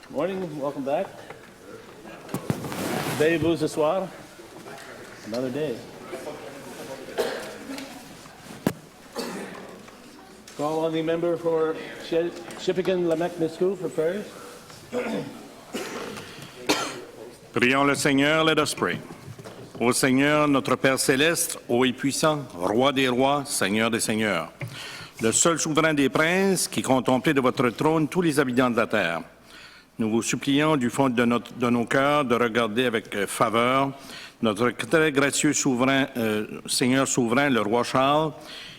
Morning, welcome back. Veuillez vous asseoir. Another day. Call on the member for Shippigan-Lamecnisku for prayers. Prions le Seigneur, let us pray. Ô Seigneur, notre Père céleste, ô et puissant, Roi des rois, Seigneur des seigneurs, le seul souverain des princes qui contemplez de votre trône tous les habitants de la terre, nous vous supplions du fond de nos cœurs de regarder avec faveur notre très gracieux Seigneur souverain, le roi Charles,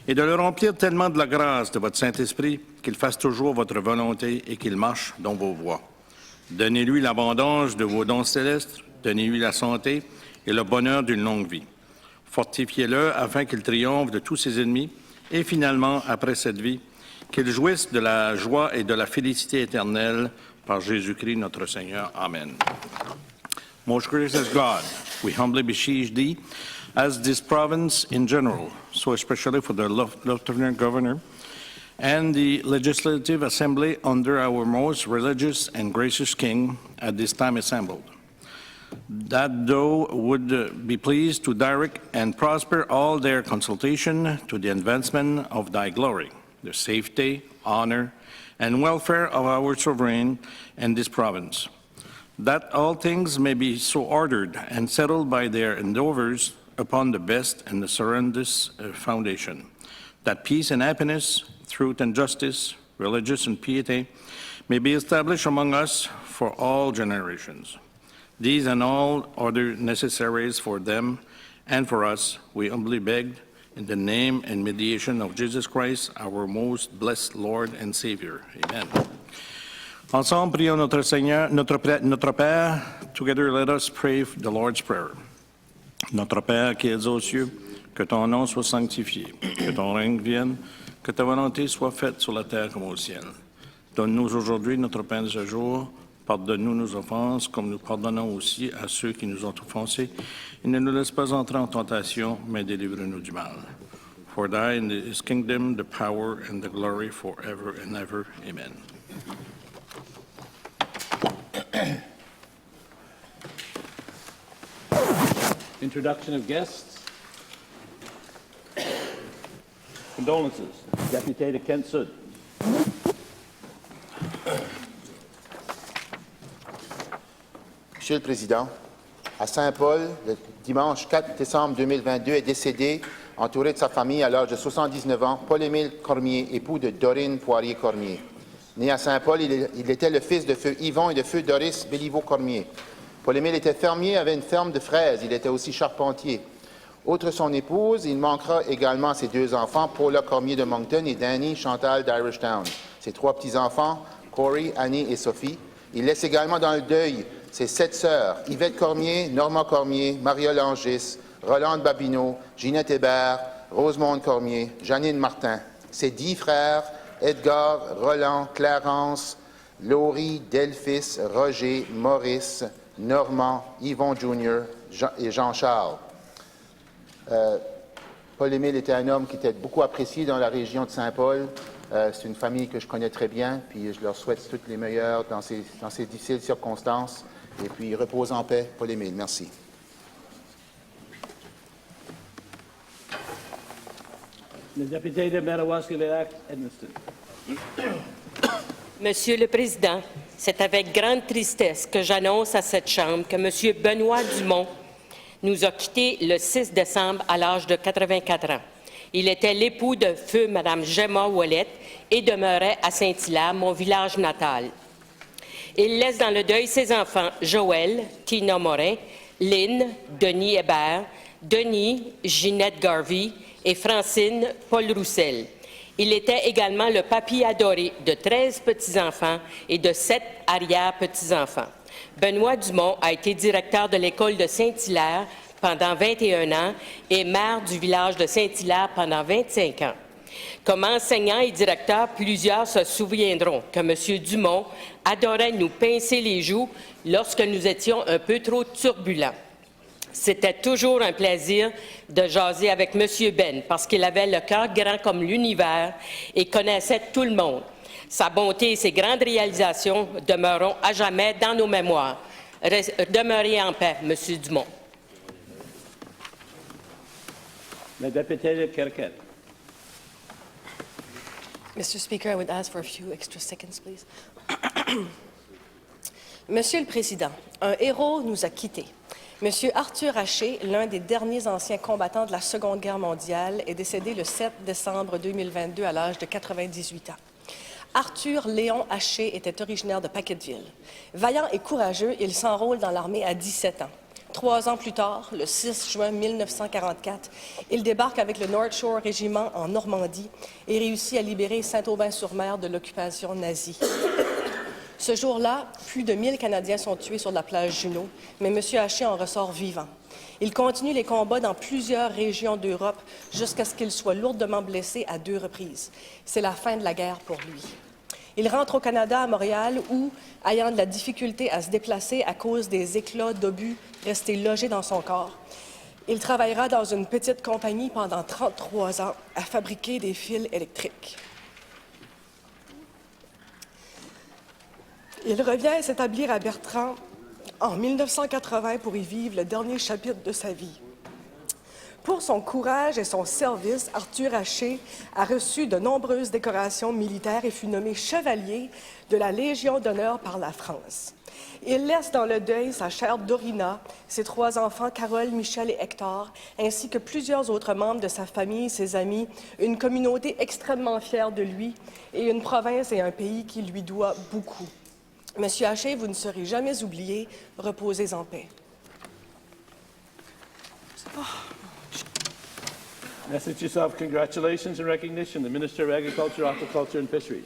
et de le remplir tellement de la grâce de votre Saint-Esprit qu'il fasse toujours votre volonté et qu'il marche dans vos voies. Donnez-lui l'abondance de vos dons célestes, donnez-lui la santé et le bonheur d'une longue vie. Fortifiez-le afin qu'il triomphe de tous ses ennemis et finalement, après cette vie, qu'il jouisse de la joie et de la félicité éternelle par Jésus-Christ notre Seigneur. Amen. Most gracious God, we humbly beseech Thee, as this province in general, so especially for the Lieutenant Governor, and the Legislative Assembly under our most religious and gracious King at this time assembled, that Thou would be pleased to direct and prosper all their consultation to the advancement of Thy glory, the safety, honor, and welfare of our sovereign and this province, that all things may be so ordered and settled by their endeavors upon the best and the soundest foundation, that peace and happiness, truth and justice, religious and piety, may be established among us for all generations. These and all other necessaries for them and for us, we humbly beg, in the name and mediation of Jesus Christ, our most blessed Lord and Savior. Amen. Ensemble, prions notre Seigneur, notre Père. Together, let us pray the Lord's Prayer. Notre Père qui es aux cieux, que ton nom soit sanctifié, que ton règne vienne, que ta volonté soit faite sur la terre comme au ciel. Donne-nous aujourd'hui notre pain de ce jour. Pardonne-nous nos offenses, comme nous pardonnons aussi à ceux qui nous ont offensés. Et ne nous laisse pas entrer en tentation, mais délivre-nous du mal. For thine is kingdom, the power, and the glory forever and ever. Amen. Introduction of guests. Condolences. Deputy de Kent Sud. Monsieur le Président, à Saint-Paul, le dimanche 4 décembre 2022, est décédé, entouré de sa famille à l'âge de 79 ans, Paul-Émile Cormier, époux de Dorine Poirier-Cormier. Né à Saint-Paul, il était le fils de feu Yvon et de feu Doris Béliveau-Cormier. Paul-Émile était fermier, avait une ferme de fraises. Il était aussi charpentier. Outre son épouse, il manquera également ses deux enfants, Paula Cormier de Moncton et Danny Chantal d'Irishtown. Ses trois petits-enfants, Corey, Annie et Sophie. Il laisse également dans le deuil ses 7 sœurs, Yvette Cormier, Normand Cormier, Maria Langis, Rolande Babineau, Ginette Hébert, Rosemonde Cormier, Janine Martin. Ses 10 frères, Edgar, Roland, Clarence, Laurie, Delphis, Roger, Maurice, Normand, Yvon Jr. et Jean-Charles. Paul-Émile était un homme qui était beaucoup apprécié dans la région de Saint-Paul. C'est une famille que je connais très bien, puis je leur souhaite toutes les meilleures dans ces difficiles circonstances. Et puis, repose en paix, Paul-Émile. Merci. Le député de Madawaska-Edmundston. Monsieur le Président, c'est avec grande tristesse que j'annonce à cette Chambre que M. Benoît Dumont nous a quittés le 6 décembre à l'âge de 84 ans. Il était l'époux de feu Mme Gemma Ouellette et demeurait à Saint-Hilaire, mon village natal. Il laisse dans le deuil ses enfants Joël, Tina Morin, Lynn, Denis Hébert, Denis, Ginette Garvey et Francine Paul Roussel. Il était également le papy adoré de 13 petits-enfants et de 7 arrière-petits-enfants. Benoît Dumont a été directeur de l'école de Saint-Hilaire pendant 21 ans et maire du village de Saint-Hilaire pendant 25 ans. Comme enseignant et directeur, plusieurs se souviendront que M. Dumont adorait nous pincer les joues lorsque nous étions un peu trop turbulents. c'était toujours un plaisir de jaser avec M. Ben parce qu'il avait le cœur grand comme l'univers et connaissait tout le monde. Sa bonté et ses grandes réalisations demeureront à jamais dans nos mémoires. Demeurez en paix, M. Dumont. La députée de Kirkette. Mr. Speaker, I would ask for a few extra seconds, please. Monsieur le Président, un héros nous a quittés. Monsieur Arthur Haché, l'un des derniers anciens combattants de la Seconde Guerre mondiale, est décédé le 7 décembre 2022 à l'âge de 98 ans. Arthur Léon Haché était originaire de Paquetteville. Vaillant et courageux, il s'enrôle dans l'armée à 17 ans. 3 ans plus tard, le 6 juin 1944, il débarque avec le North Shore Régiment en Normandie et réussit à libérer Saint-Aubin-sur-Mer de l'occupation nazie. Ce jour-là, plus de 1000 Canadiens sont tués sur la plage Juno, mais M. Haché en ressort vivant. Il continue les combats dans plusieurs régions d'Europe jusqu'à ce qu'il soit lourdement blessé à 2 reprises. C'est la fin de la guerre pour lui. Il rentre au Canada, à Montréal, où, ayant de la difficulté à se déplacer à cause des éclats d'obus restés logés dans son corps, il travaillera dans une petite compagnie pendant 33 ans à fabriquer des fils électriques. Il revient s'établir à Bertrand en 1980 pour y vivre le dernier chapitre de sa vie. Pour son courage et son service, Arthur Haché a reçu de nombreuses décorations militaires et fut nommé chevalier de la Légion d'honneur par la France. Il laisse dans le deuil sa chère Dorina, ses 3 enfants Carole, Michel et Hector, ainsi que plusieurs autres membres de sa famille, ses amis, une communauté extrêmement fière de lui et une province et un pays qui lui doit beaucoup. Monsieur Haché, vous ne serez jamais oublié. Reposez en paix. Message of congratulations and recognition, the Minister of Agriculture, Aquaculture and Fisheries.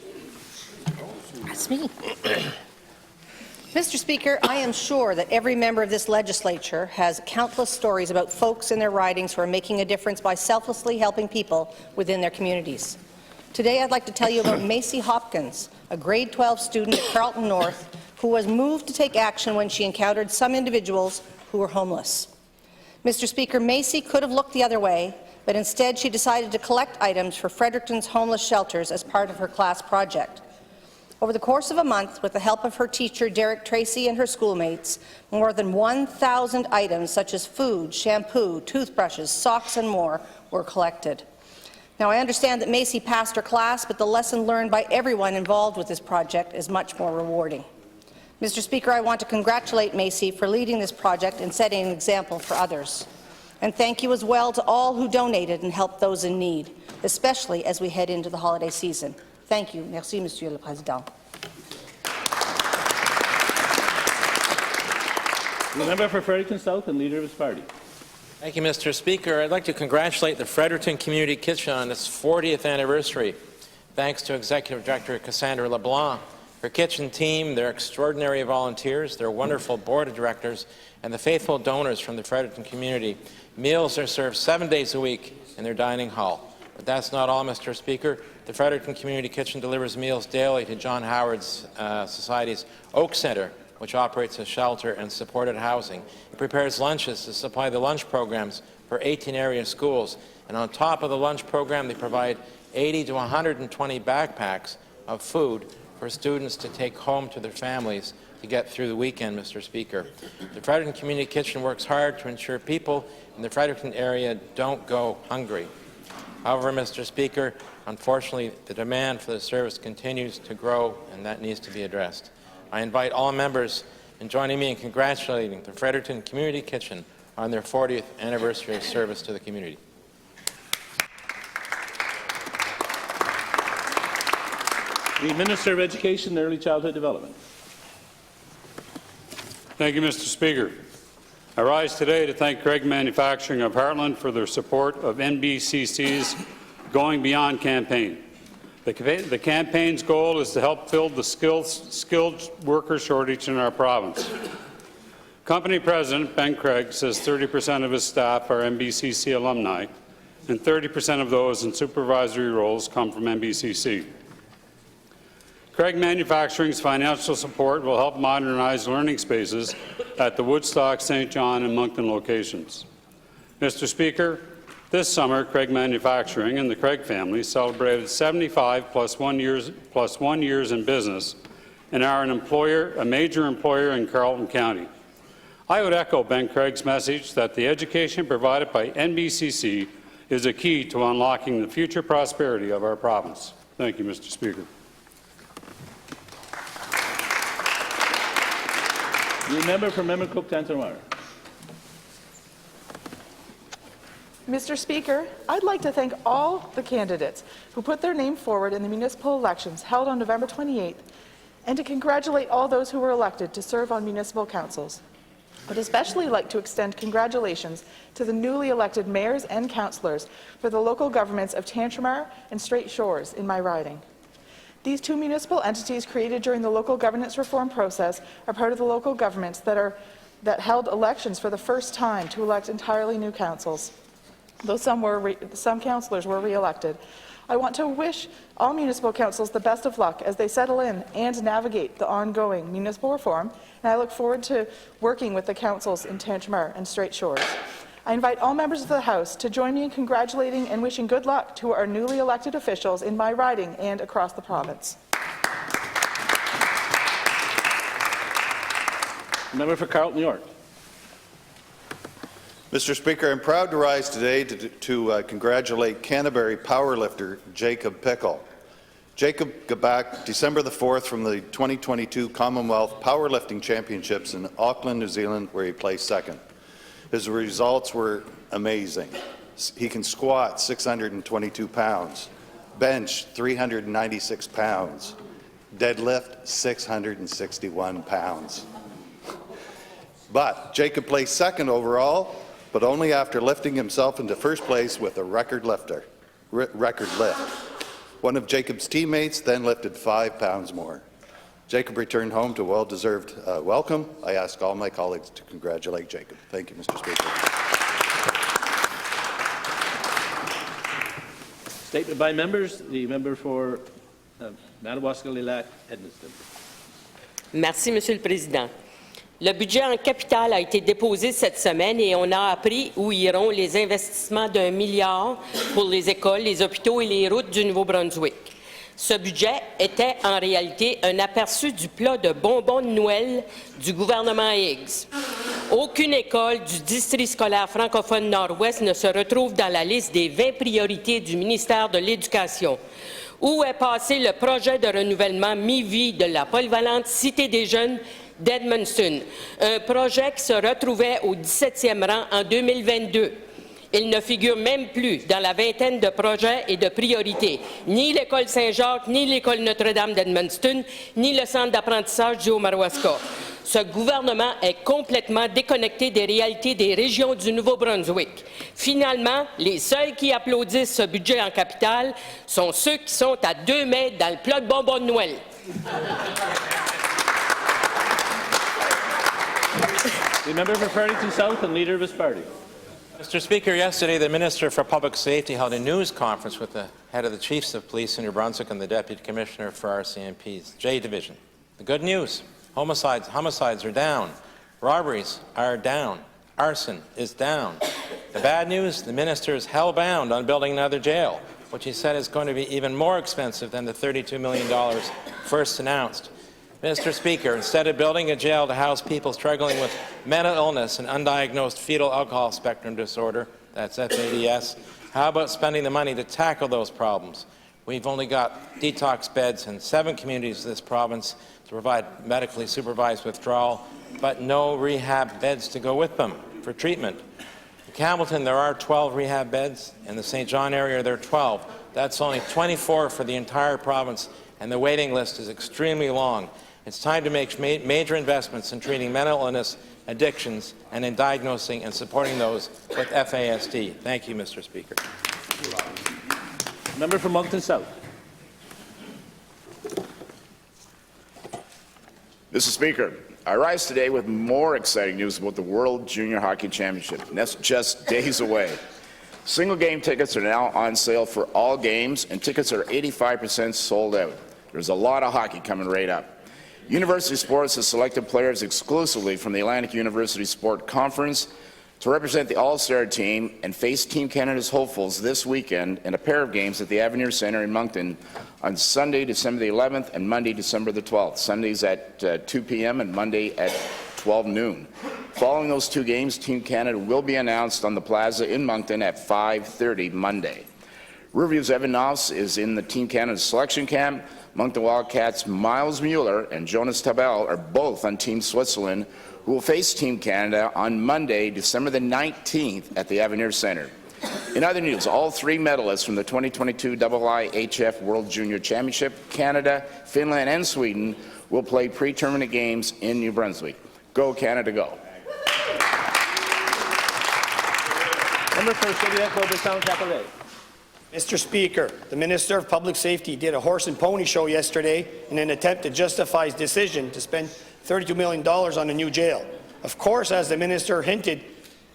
That's me. Mr. Speaker, I am sure that every member of this legislature has countless stories about folks in their ridings who are making a difference by selflessly helping people within their communities. Today, I'd like to tell you about Macy Hopkins, a grade 12 student at Carleton North who was moved to take action when she encountered some individuals who were homeless. Mr. Speaker, Macy could have looked the other way, but instead she decided to collect items for Fredericton's homeless shelters as part of her class project. Over the course of a month, with the help of her teacher, Derek Tracy, and her schoolmates, more than 1,000 items such as food, shampoo, toothbrushes, socks, and more were collected. Now, I understand that Macy passed her class, but the lesson learned by everyone involved with this project is much more rewarding. Mr. Speaker, I want to congratulate Macy for leading this project and setting an example for others. And thank you as well to all who donated and helped those in need, especially as we head into the holiday season. Thank you. Merci, Monsieur le Président. The member for Fredericton South and leader of his party. Thank you, Mr. Speaker. I'd like to congratulate the Fredericton Community Kitchen on its 40th anniversary. Thanks to Executive Director Cassandra LeBlanc, her kitchen team, their extraordinary volunteers, their wonderful board of directors, and the faithful donors from the Fredericton community. Meals are served 7 days a week in their dining hall. But that's not all, Mr. Speaker. The Fredericton Community Kitchen delivers meals daily to John Howard's Society's Oak Centre, which operates a shelter and supported housing. It prepares lunches to supply the lunch programs for 18 area schools. And on top of the lunch program, they provide 80 to 120 backpacks of food for students to take home to their families to get through the weekend, Mr. Speaker. The Fredericton Community Kitchen works hard to ensure people in the Fredericton area don't go hungry. However, Mr. Speaker, unfortunately, the demand for the service continues to grow, and that needs to be addressed. I invite all members in joining me in congratulating the Fredericton Community Kitchen on their 40th anniversary of service to the community. The Minister of Education and Early Childhood Development. Thank you, Mr. Speaker. I rise today to thank Craig Manufacturing of Heartland for their support of NBCC's Going Beyond campaign. The campaign's goal is to help fill the skilled worker shortage in our province. Company President Ben Craig says 30% of his staff are NBCC alumni, and 30% of those in supervisory roles come from NBCC. Craig Manufacturing's financial support will help modernize learning spaces at the Woodstock, St. John, and Moncton locations. Mr. Speaker, this summer, Craig Manufacturing and the Craig family celebrated 75 plus one years in business and are a major employer in Carleton County. I would echo Ben Craig's message that the education provided by NBCC is a key to unlocking the future prosperity of our province. Thank you, Mr. Speaker. The member for Memramcook Tantramar. Mr. Speaker, I'd like to thank all the candidates who put their name forward in the municipal elections held on November 28th, and to congratulate all those who were elected to serve on municipal councils. I'd especially like to extend congratulations to the newly elected mayors and councillors for the local governments of Tantramar and Strait Shores in my riding. These two municipal entities created during the local governance reform process are part of the local governments that held elections for the first time to elect entirely new councils. Though some councillors were re-elected. I want to wish all municipal councils the best of luck as they settle in and navigate the ongoing municipal reform, and I look forward to working with the councils in Tantramar and Strait Shores. I invite all members of the House to join me in congratulating and wishing good luck to our newly elected officials in my riding and across the province. Member for Carleton York. Mr. Speaker, I'm proud to rise today to congratulate Canterbury powerlifter Jacob Pickle. Jacob got back December the 4th from the 2022 Commonwealth Powerlifting Championships in Auckland, New Zealand, where he placed second. His results were amazing. He can squat 622 pounds, bench 396 pounds, deadlift 661 pounds. But Jacob placed second overall, but only after lifting himself into first place with a record lift. One of Jacob's teammates then lifted 5 pounds more. Jacob returned home to a well-deserved welcome. I ask all my colleagues to congratulate Jacob. Thank you, Mr. Speaker. Statement by members. The member for Madawaska-Lilac-Edmundston. Merci, Monsieur le Président. Le budget en capital a été déposé cette semaine et on a appris où iront les investissements d'1 milliard pour les écoles, les hôpitaux et les routes du Nouveau-Brunswick. Ce budget était en réalité un aperçu du plat de bonbons de Noël du gouvernement Higgs. Aucune école du district scolaire francophone Nord-Ouest ne se retrouve dans la liste des 20 priorités du ministère de l'Éducation. Où est passé le projet de renouvellement mi-vie de la polyvalente Cité des jeunes d'Edmundston, un projet qui se retrouvait au 17e rang en 2022. Il ne figure même plus dans la vingtaine de projets et de priorités. Ni l'école Saint-Jacques, ni l'école Notre-Dame d'Edmundston, ni le centre d'apprentissage du Haut-Madawaska. Ce gouvernement est complètement déconnecté des réalités des régions du Nouveau-Brunswick. Finalement, les seuls qui applaudissent ce budget en capital sont ceux qui sont à 2 mètres dans le plat de bonbons de Noël. The member for Farrington South and leader of his party. Mr. Speaker, yesterday the Minister for Public Safety held a news conference with the head of the Chiefs of Police in New Brunswick and the Deputy Commissioner for RCMP's J Division. The good news, homicides are down, robberies are down, arson is down. The bad news, the Minister is hell-bound on building another jail, which he said is going to be even more expensive than the $32 million first announced. Mr. Speaker, instead of building a jail to house people struggling with mental illness and undiagnosed fetal alcohol spectrum disorder, that's FADS, how about spending the money to tackle those problems? We've only got detox beds in 7 communities of this province to provide medically supervised withdrawal, but no rehab beds to go with them for treatment. In Campbellton, there are 12 rehab beds. In the St. John area, there are 12. That's only 24 for the entire province, and the waiting list is extremely long. It's time to make major investments in treating mental illness, addictions, and in diagnosing and supporting those with FASD. Thank you, Mr. Speaker. Member for Moncton South. Mr. Speaker, I rise today with more exciting news about the World Junior Hockey Championship, and that's just days away. Single game tickets are now on sale for all games, and tickets are 85% sold out. There's a lot of hockey coming right up. University Sports has selected players exclusively from the Atlantic University Sport Conference to represent the All-Star team and face Team Canada's hopefuls this weekend in a pair of games at the Avenir Centre in Moncton on Sunday, December the 11th and Monday, December the 12th. Sundays at 2 p.m. and Monday at 12 noon. Following those two games, Team Canada will be announced on the Plaza in Moncton at 5:30 Monday. Riverview's Evan Noss is in the Team Canada selection camp. Moncton Wildcats' Miles Mueller and Jonas Tabell are both on Team Switzerland, who will face Team Canada on Monday, December the 19th at the Avenir Centre. In other news, all three medalists from the 2022 IIHF World Junior Championship, Canada, Finland, and Sweden, will play pre-tournament games in New Brunswick. Go, Canada, go. Member for City Echo, Bastogne-Chapelais. Mr. Speaker, the Minister of Public Safety did a horse and pony show yesterday in an attempt to justify his decision to spend $32 million on a new jail. Of course, as the Minister hinted,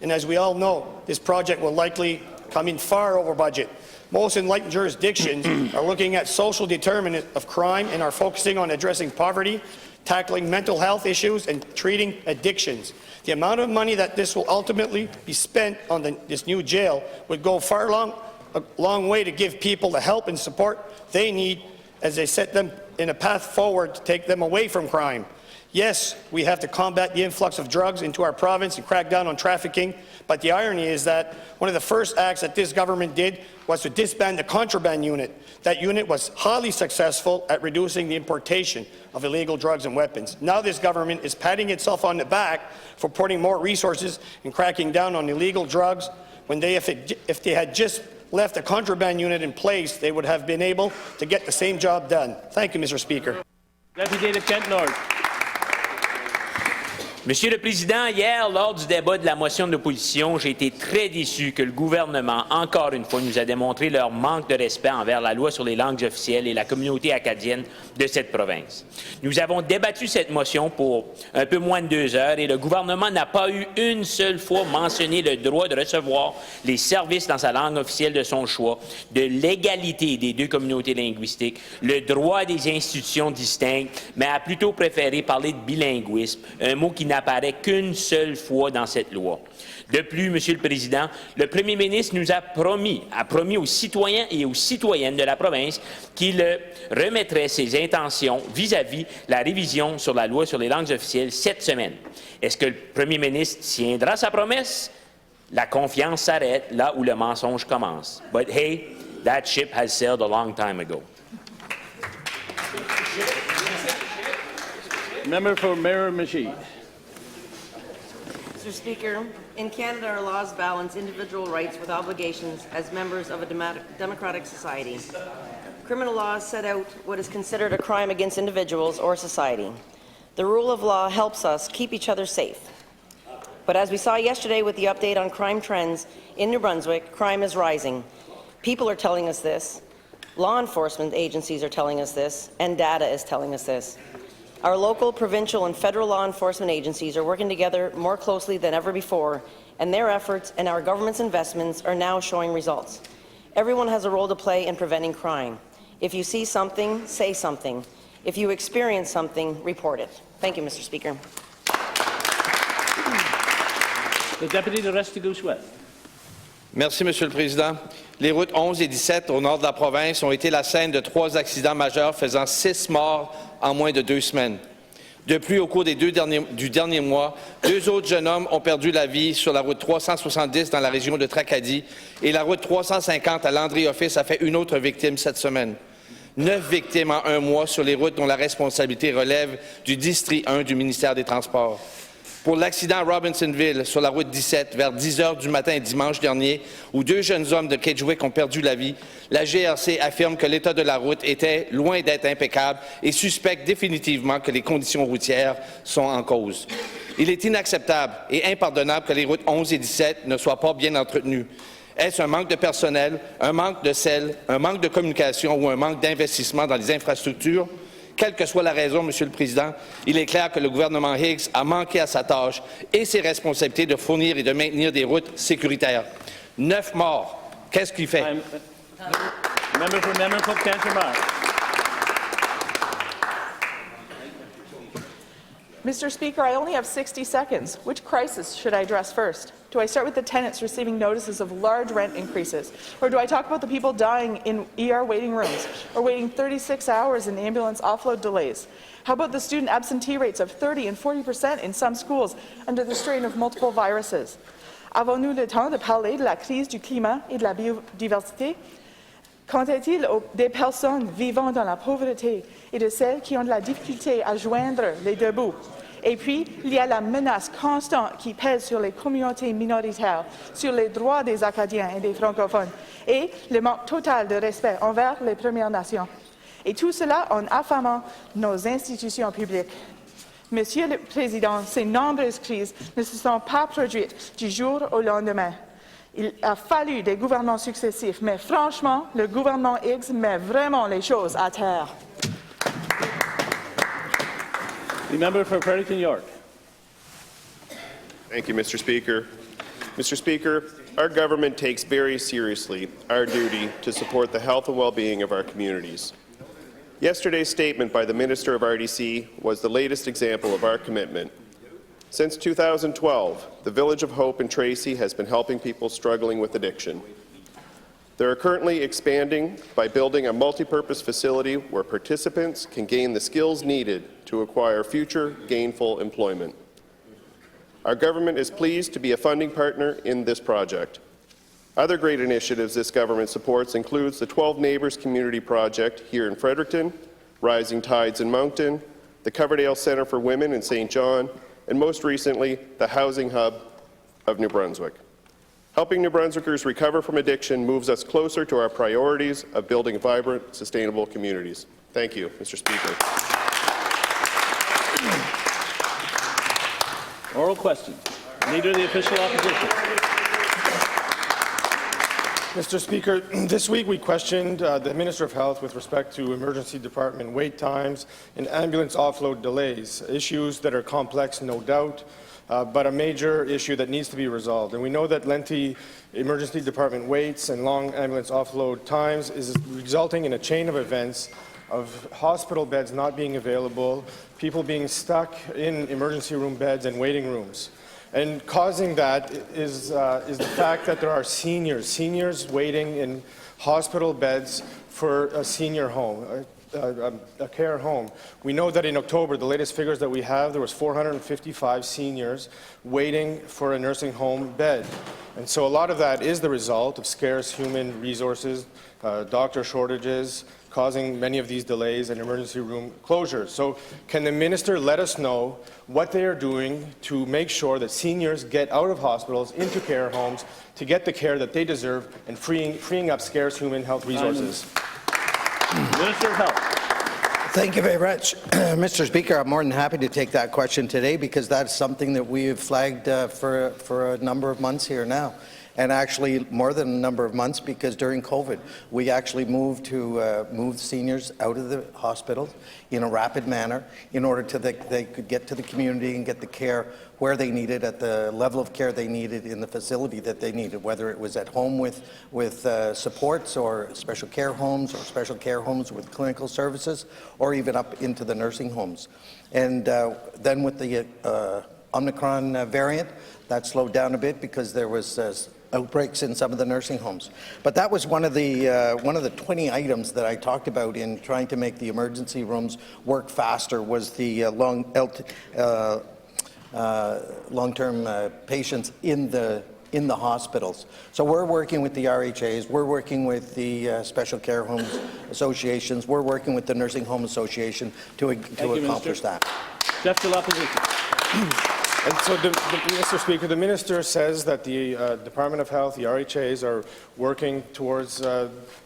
and as we all know, this project will likely come in far over budget. Most enlightened jurisdictions are looking at social determinants of crime and are focusing on addressing poverty, tackling mental health issues, and treating addictions. The amount of money that this will ultimately be spent on this new jail would go a long way to give people the help and support they need as they set them in a path forward to take them away from crime. Yes, we have to combat the influx of drugs into our province and crack down on trafficking, but the irony is that one of the first acts that this government did was to disband the contraband unit. That unit was highly successful at reducing the importation of illegal drugs and weapons. Now this government is patting itself on the back for putting more resources in cracking down on illegal drugs when if they had just left the contraband unit in place, they would have been able to get the same job done. Thank you, Mr. Speaker. Deputy de Kent North. Monsieur le Président, hier, lors du débat de la motion d'opposition, j'ai été très déçu que le gouvernement, encore une fois, nous a démontré leur manque de respect envers la loi sur les langues officielles et la communauté acadienne de cette province. Nous avons débattu cette motion pour un peu moins de 2 heures et le gouvernement n'a pas eu une seule fois mentionné le droit de recevoir les services dans sa langue officielle de son choix, de l'égalité des deux communautés linguistiques, le droit des institutions distinctes, mais a plutôt préféré parler de bilinguisme, un mot qui n'apparaît qu'une seule fois dans cette loi. De plus, Monsieur le Président, le Premier ministre nous a promis aux citoyens et aux citoyennes de la province qu'il remettrait ses intentions vis-à-vis la révision sur la loi sur les langues officielles cette semaine. Est-ce que le Premier ministre tiendra sa promesse? La confiance s'arrête là où le mensonge commence. But hey, that ship has sailed a long time ago. Member for Mirror-Macheed. Mr. Speaker, in Canada, our laws balance individual rights with obligations as members of a democratic society. Criminal laws set out what is considered a crime against individuals or society. The rule of law helps us keep each other safe. But as we saw yesterday with the update on crime trends in New Brunswick, crime is rising. People are telling us this, law enforcement agencies are telling us this, and data is telling us this. Our local, provincial, and federal law enforcement agencies are working together more closely than ever before, and their efforts and our government's investments are now showing results. Everyone has a role to play in preventing crime. If you see something, say something. If you experience something, report it. Thank you, Mr. Speaker. The Deputy de Restigouche-Ouest. Merci, Monsieur le Président. Les routes 11 et 17 au nord de la province ont été la scène de 3 accidents majeurs faisant 6 morts en moins de 2 semaines. De plus, au cours du dernier mois, 2 autres jeunes hommes ont perdu la vie sur la route 370 dans la région de Tracadie et la route 350 à Landry-Office a fait une autre victime cette semaine. 9 victimes en 1 mois sur les routes dont la responsabilité relève du district 1 du ministère des Transports. Pour l'accident à Robinsonville, sur la route 17, vers 10 heures du matin dimanche dernier, où 2 jeunes hommes de Kedgewick ont perdu la vie, la GRC affirme que l'état de la route était loin d'être impeccable et suspecte définitivement que les conditions routières sont en cause. Il est inacceptable et impardonnable que les routes 11 et 17 ne soient pas bien entretenues. Est-ce un manque de personnel, un manque de sel, un manque de communication ou un manque d'investissement dans les infrastructures? Quelle que soit la raison, Monsieur le Président, il est clair que le gouvernement Higgs a manqué à sa tâche et ses responsabilités de fournir et de maintenir des routes sécuritaires. 9 morts. Qu'est-ce qu'il fait? Mr. Speaker, I only have 60 seconds. Which crisis should I address first? Do I start with the tenants receiving notices of large rent increases? Or do I talk about the people dying in ER waiting rooms or waiting 36 hours in ambulance offload delays? How about the student absentee rates of 30% and 40% in some schools under the strain of multiple viruses? Avons-nous le temps de parler de la crise du climat et de la biodiversité? Qu'en est-il des personnes vivant dans la pauvreté et de celles qui ont de la difficulté à joindre les deux bouts? Et puis, il y a la menace constante qui pèse sur les communautés minoritaires, sur les droits des Acadiens et des francophones, et le manque total de respect envers les Premières Nations. Et tout cela en affamant nos institutions publiques. Monsieur le Président, ces nombreuses crises ne se sont pas produites du jour au lendemain. Il a fallu des gouvernements successifs, mais franchement, le gouvernement Higgs met vraiment les choses à terre. The member for Fredericton York. Thank you, Mr. Speaker. Mr. Speaker, our government takes very seriously our duty to support the health and well-being of our communities. Yesterday's statement by the Minister of RDC was the latest example of our commitment. Since 2012, the Village of Hope in Tracy has been helping people struggling with addiction. They are currently expanding by building a multi-purpose facility where participants can gain the skills needed to acquire future gainful employment. Our government is pleased to be a funding partner in this project. Other great initiatives this government supports includes the 12 Neighbours Community Project here in Fredericton, Rising Tides in Moncton, the Coverdale Centre for Women in St. John, and most recently, the Housing Hub of New Brunswick. Helping New Brunswickers recover from addiction moves us closer to our priorities of building vibrant, sustainable communities. Thank you, Mr. Speaker. Oral question. Leader of the Official Opposition. Mr. Speaker, this week we questioned the Minister of Health with respect to emergency department wait times and ambulance offload delays, issues that are complex, no doubt, but a major issue that needs to be resolved. And we know that lengthy emergency department waits and long ambulance offload times is resulting in a chain of events of hospital beds not being available, people being stuck in emergency room beds and waiting rooms. And causing that is the fact that there are seniors waiting in hospital beds for a senior home, a care home. We know that in October, the latest figures that we have, there was 455 seniors waiting for a nursing home bed. And so a lot of that is the result of scarce human resources, doctor shortages, causing many of these delays and emergency room closures. So can the minister let us know what they are doing to make sure that seniors get out of hospitals into care homes to get the care that they deserve and freeing up scarce human health resources? Minister of Health. Thank you very much. Mr. Speaker, I'm more than happy to take that question today because that's something that we have flagged for a number of months here now. And actually more than a number of months because during COVID, we actually moved to move seniors out of the hospitals in a rapid manner in order to they could get to the community and get the care where they needed at the level of care they needed in the facility that they needed, whether it was at home with supports or special care homes or special care homes with clinical services or even up into the nursing homes. And then with the Omicron variant, that slowed down a bit because there was outbreaks in some of the nursing homes. But that was one of the 20 items that I talked about in trying to make the emergency rooms work faster was the long-term patients in the hospitals. So we're working with the RHAs, we're working with the Special Care Homes Associations, we're working with the Nursing Home Association to accomplish that. Jeff to opposition. And so, Mr. Speaker, the minister says that the Department of Health, the RHAs, are working towards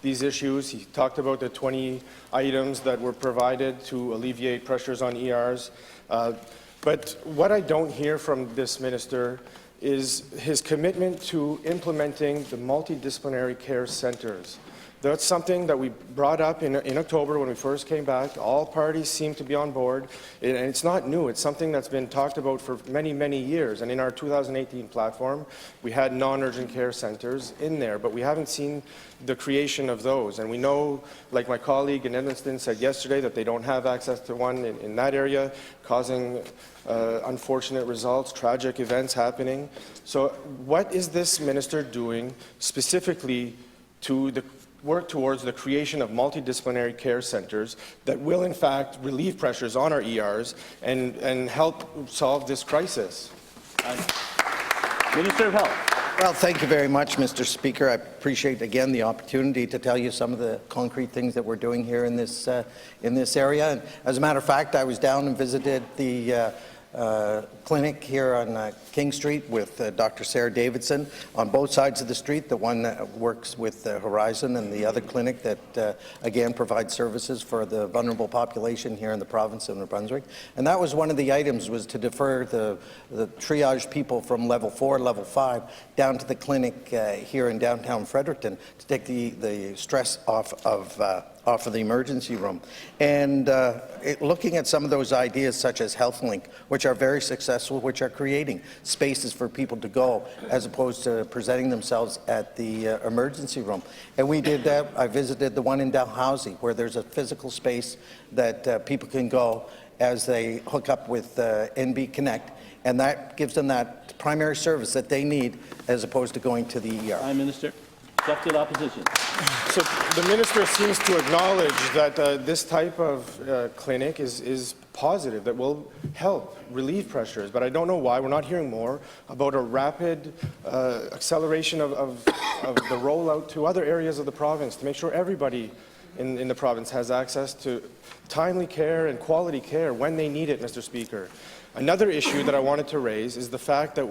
these issues. He talked about the 20 items that were provided to alleviate pressures on ERs. But what I don't hear from this minister is his commitment to implementing the multidisciplinary care centers. That's something that we brought up in October when we first came back. All parties seem to be on board, and it's not new. It's something that's been talked about for many, many years. And in our 2018 platform, we had non-urgent care centres in there, but we haven't seen the creation of those. And we know, like my colleague in Edmundston said yesterday, that they don't have access to one in that area, causing unfortunate results, tragic events happening. So what is this minister doing specifically to work towards the creation of multidisciplinary care centres that will in fact relieve pressures on our ERs and help solve this crisis? Minister of Health. Well, thank you very much, Mr. Speaker. I appreciate again the opportunity to tell you some of the concrete things that we're doing here in this area. And as a matter of fact, I was down and visited the clinic here on King Street with Dr. Sarah Davidson on both sides of the street, the one that works with Horizon and the other clinic that again provides services for the vulnerable population here in the province of New Brunswick. And that was one of the items, was to defer the triage people from level 4, level 5 down to the clinic here in downtown Fredericton to take the stress off of the emergency room. And looking at some of those ideas such as HealthLink, which are very successful, which are creating spaces for people to go as opposed to presenting themselves at the emergency room. And we did that. I visited the one in Dalhousie where there's a physical space that people can go as they hook up with NB Connect, and that gives them that primary service that they need as opposed to going to the ER. Prime Minister. Accepted opposition. So the minister seems to acknowledge that this type of clinic is positive, that will help relieve pressures, but I don't know why we're not hearing more about a rapid acceleration of the rollout to other areas of the province to make sure everybody in the province has access to timely care and quality care when they need it, Mr. Speaker. Another issue that I wanted to raise is the fact that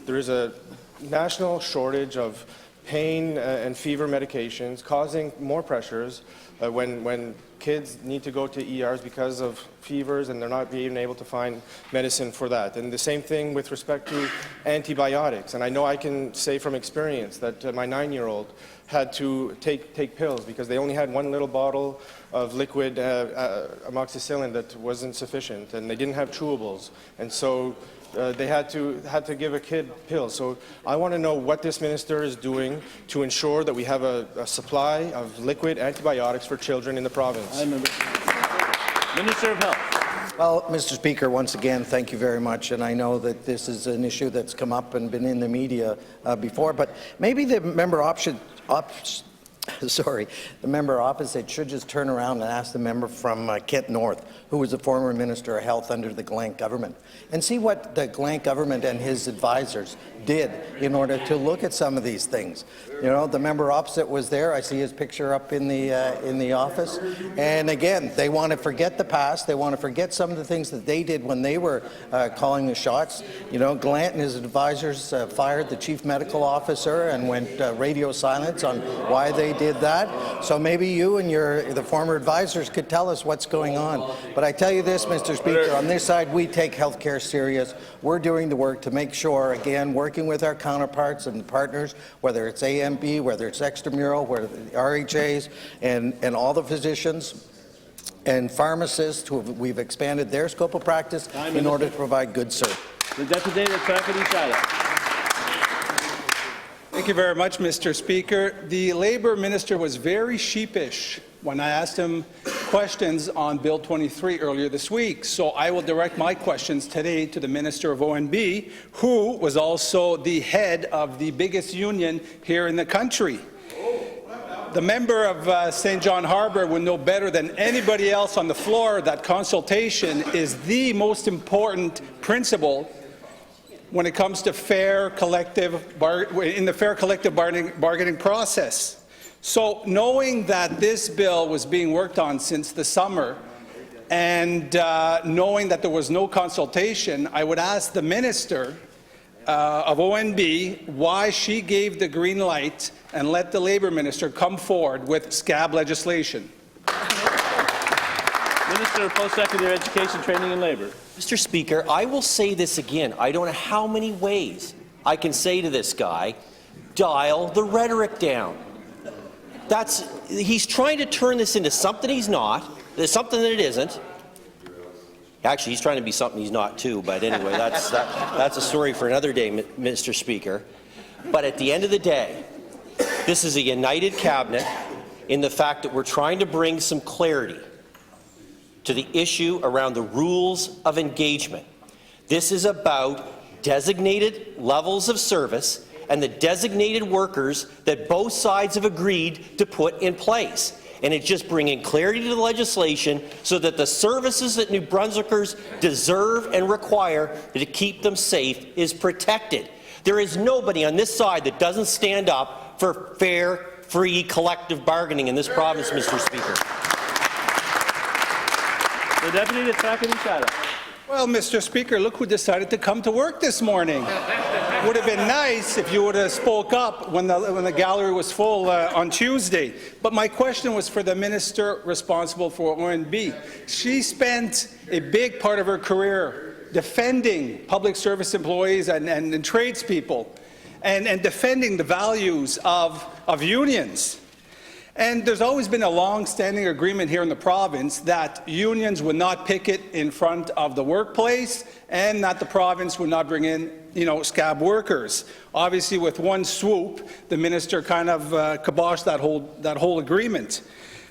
there is a national shortage of pain and fever medications, causing more pressures when kids need to go to ERs because of fevers and they're not being able to find medicine for that. And the same thing with respect to antibiotics. And I know I can say from experience that my 9-year-old had to take pills because they only had one little bottle of liquid amoxicillin that wasn't sufficient, and they didn't have chewables. And so they had to give a kid pills. So I want to know what this minister is doing to ensure that we have a supply of liquid antibiotics for children in the province. Minister of Health. Well, Mr. Speaker, once again, thank you very much. And I know that this is an issue that's come up and been in the media before, but maybe the member the member opposite should just turn around and ask the member from Kent North, who was a former Minister of Health under the Glank government, and see what the Glank government and his advisors did in order to look at some of these things. You know, the member opposite was there. I see his picture up in the office. And again, they want to forget the past. They want to forget some of the things that they did when they were calling the shots. You know, Glant and his advisors fired the chief medical officer and went radio silence on why they did that. So maybe you and the former advisors could tell us what's going on. But I tell you this, Mr. Speaker, on this side, we take health care serious. We're doing the work to make sure, again, working with our counterparts and partners, whether it's AMB, whether it's extramural, whether the RHAs, and all the physicians and pharmacists we've expanded their scope of practice in order to provide good service. The Deputy Secretary. Thank you very much, Mr. Speaker. The Labour Minister was very sheepish when I asked him questions on Bill 23 earlier this week. So I will direct my questions today to the Minister of ONB, who was also the head of the biggest union here in the country. The member of St. John Harbour would know better than anybody else on the floor that consultation is the most important principle when it comes to fair collective bargaining process. So knowing that this bill was being worked on since the summer and knowing that there was no consultation, I would ask the Minister of ONB why she gave the green light and let the Labour Minister come forward with scab legislation. Minister of Post-Secondary Education, Training and Labour. Mr. Speaker, I will say this again. I don't know how many ways I can say to this guy, dial the rhetoric down. He's trying to turn this into something he's not, something that it isn't. Actually, he's trying to be something he's not too, but anyway, that's a story for another day, Mr. Speaker. But at the end of the day, this is a united cabinet in the fact that we're trying to bring some clarity to the issue around the rules of engagement. This is about designated levels of service and the designated workers that both sides have agreed to put in place. And it's just bringing clarity to the legislation so that the services that New Brunswickers deserve and require to keep them safe is protected. There is nobody on this side that doesn't stand up for fair, free, collective bargaining in this province, Mr. Speaker. The Deputy to Track. Well, Mr. Speaker, look who decided to come to work this morning. Would have been nice if you would have spoke up when the gallery was full on Tuesday. But my question was for the minister responsible for ONB. She spent a big part of her career defending public service employees and tradespeople and defending the values of unions. And there's always been a long-standing agreement here in the province that unions would not picket in front of the workplace and that the province would not bring in, scab workers. Obviously, with one swoop, the minister kind of kiboshed that whole agreement.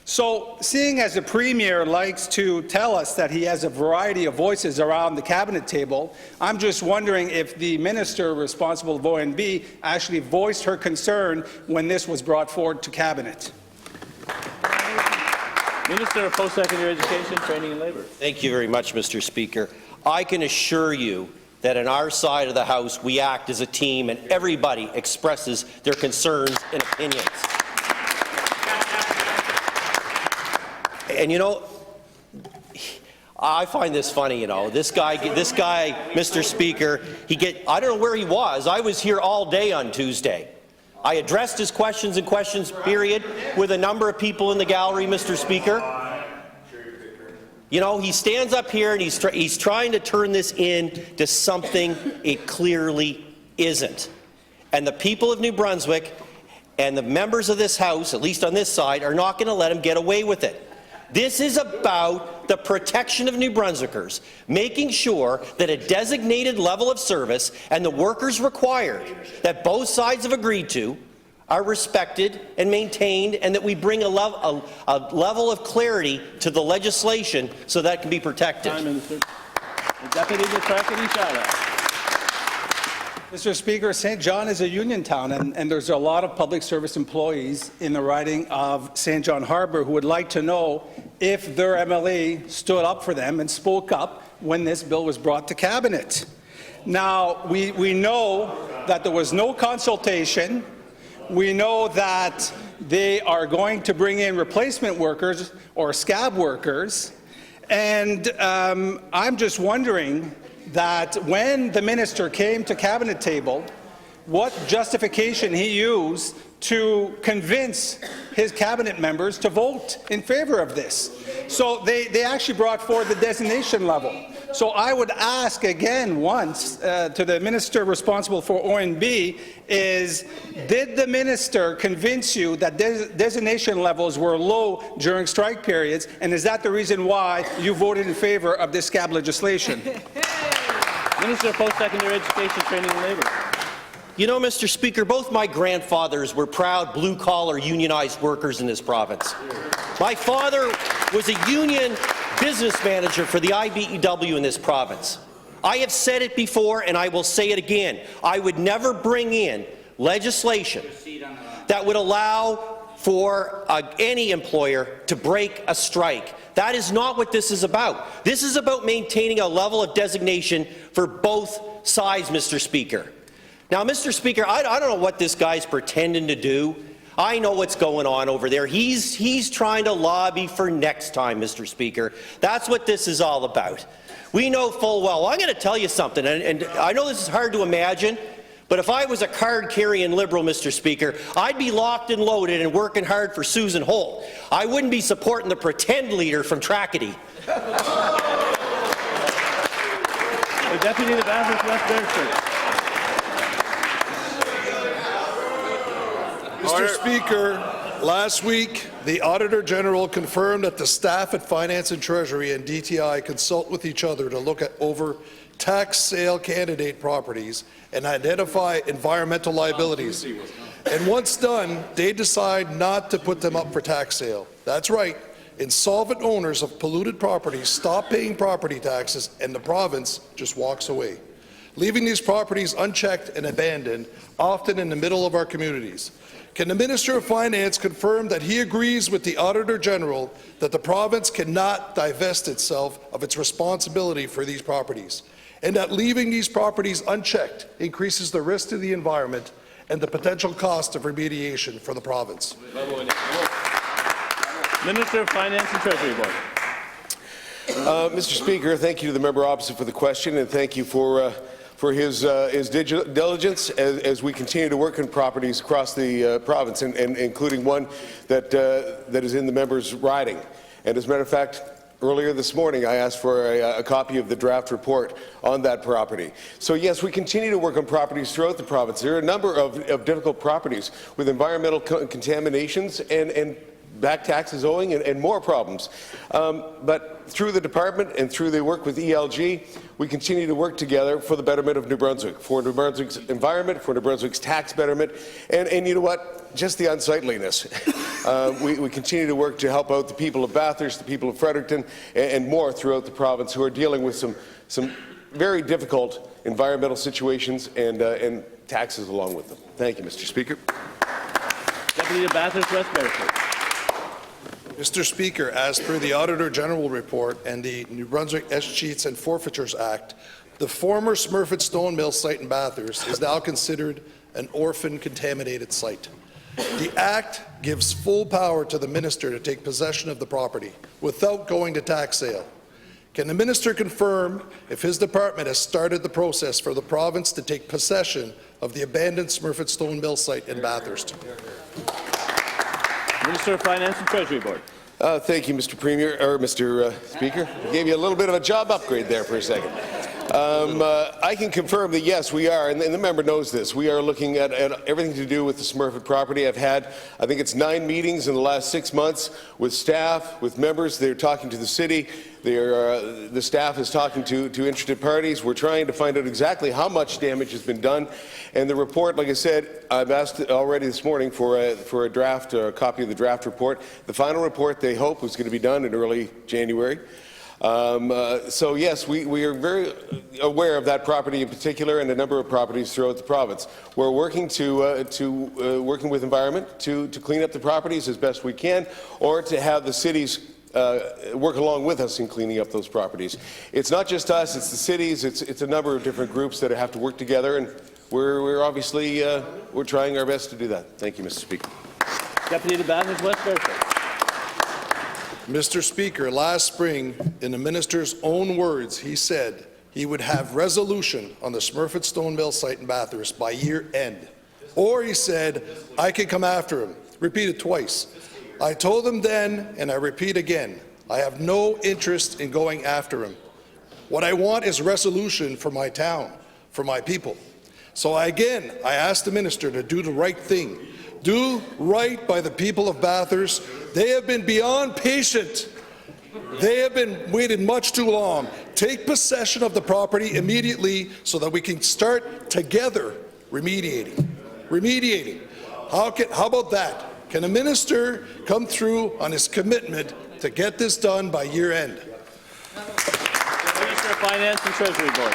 So, seeing as the Premier likes to tell us that he has a variety of voices around the cabinet table, I'm just wondering if the minister responsible for ONB actually voiced her concern when this was brought forward to cabinet. Minister of Post-Secondary Education, Training and Labour. Thank you very much, Mr. Speaker. I can assure you that on our side of the House, we act as a team and everybody expresses their concerns and opinions. And I find this funny, this guy, Mr. Speaker, I don't know where he was. I was here all day on Tuesday. I addressed his questions period with a number of people in the gallery, Mr. Speaker. He stands up here and he's trying to turn this into something it clearly isn't. And the people of New Brunswick and the members of this House, at least on this side, are not going to let him get away with it. This is about the protection of New Brunswickers, making sure that a designated level of service and the workers required that both sides have agreed to are respected and maintained, and that we bring a level of clarity to the legislation so that it can be protected. Deputy to Track. Mr. Speaker, St. John is a union town, and there's a lot of public service employees in the riding of St. John Harbour who would like to know if their MLA stood up for them and spoke up when this bill was brought to Cabinet. Now, we know that there was no consultation. We know that they are going to bring in replacement workers or scab workers, and I'm just wondering that when the minister came to Cabinet table, what justification he used to convince his Cabinet members to vote in favour of this. So they actually brought forward the designation level. So I would ask again once to the minister responsible for ONB is, did the minister convince you that designation levels were low during strike periods, and is that the reason why you voted in favour of this scab legislation? Minister of Post-Secondary Education, Training and Labour. Mr. Speaker, both my grandfathers were proud blue-collar unionized workers in this province. My father was a union business manager for the IBEW in this province. I have said it before, and I will say it again. I would never bring in legislation that would allow for any employer to break a strike. That is not what this is about. This is about maintaining a level of designation for both sides, Mr. Speaker. Now, Mr. Speaker, I don't know what this guy's pretending to do. I know what's going on over there. He's trying to lobby for next time, Mr. Speaker. That's what this is all about. We know full well. I'm going to tell you something, and I know this is hard to imagine, but if I was a card-carrying Liberal, Mr. Speaker, I'd be locked and loaded and working hard for Susan Holt. I wouldn't be supporting the pretend leader from Trackety. The Deputy to Bathurst West Beresford. Mr. Speaker, Last week, the Auditor General confirmed that the staff at Finance and Treasury and DTI consult with each other to look at over tax sale candidate properties and identify environmental liabilities. And once done, they decide not to put them up for tax sale. That's right. Insolvent owners of polluted properties stop paying property taxes and the province just walks away, leaving these properties unchecked and abandoned, often in the middle of our communities. Can the Minister of Finance confirm that he agrees with the Auditor General that the province cannot divest itself of its responsibility for these properties, and that leaving these properties unchecked increases the risk to the environment and the potential cost of remediation for the province? Minister of Finance and Treasury Board. Mr. Speaker, thank you to the member opposite for the question, and thank you for his diligence as we continue to work on properties across the province, and including one that is in the member's riding. And as a matter of fact, earlier this morning, I asked for a copy of the draft report on that property. So yes, we continue to work on properties throughout the province. There are a number of difficult properties with environmental contaminations and back taxes owing and more problems. But through the department and through the work with ELG, we continue to work together for the betterment of New Brunswick, for New Brunswick's environment, for New Brunswick's tax betterment, and you know what? Just the unsightliness. We continue to work to help out the people of Bathurst, the people of Fredericton, and more throughout the province who are dealing with some very difficult environmental situations and taxes along with them. Thank you, Mr. Speaker. Deputy to Bathurst West Beresford. Mr. Speaker, as per the Auditor General report and the New Brunswick Escheats and Forfeitures Act, the former Smurfit Stone Mill site in Bathurst is now considered an orphan contaminated site. The Act gives full power to the Minister to take possession of the property without going to tax sale. Can the Minister confirm if his department has started the process for the province to take possession of the abandoned Smurfit Stone Mill site in Bathurst? Minister of Finance and Treasury Board. Thank you, Mr. Speaker. I gave you a little bit of a job upgrade there for a second. I can confirm that yes, we are, and the member knows this. We are looking at everything to do with the Smurfit property. I've had, I think it's 9 meetings in the last 6 months with staff, with members. They're talking to the city. The staff is talking to interested parties. We're trying to find out exactly how much damage has been done. And the report, like I said, I've asked already this morning for a draft, a copy of the draft report. The final report, they hope, was going to be done in early January. So yes, we are very aware of that property in particular and a number of properties throughout the province. We're working working with environment to clean up the properties as best we can, or to have the cities work along with us in cleaning up those properties. It's not just us; it's the cities. It's a number of different groups that have to work together, and we're obviously we're trying our best to do that. Thank you, Mr. Speaker. Deputy to Bathurst West Beresford. Mr. Speaker, last spring, in the minister's own words, he said he would have resolution on the Smurfit Stone Mill site in Bathurst by year end. Or he said, I could come after him. Repeated twice. I told him then, and I repeat again, I have no interest in going after him. What I want is resolution for my town, for my people. So again, I asked the minister to do the right thing. Do right by the people of Bathurst. They have been beyond patient. They have been waiting much too long. Take possession of the property immediately so that we can start together remediating. How about that? Can a minister come through on his commitment to get this done by year end? Minister of Finance and Treasury Board.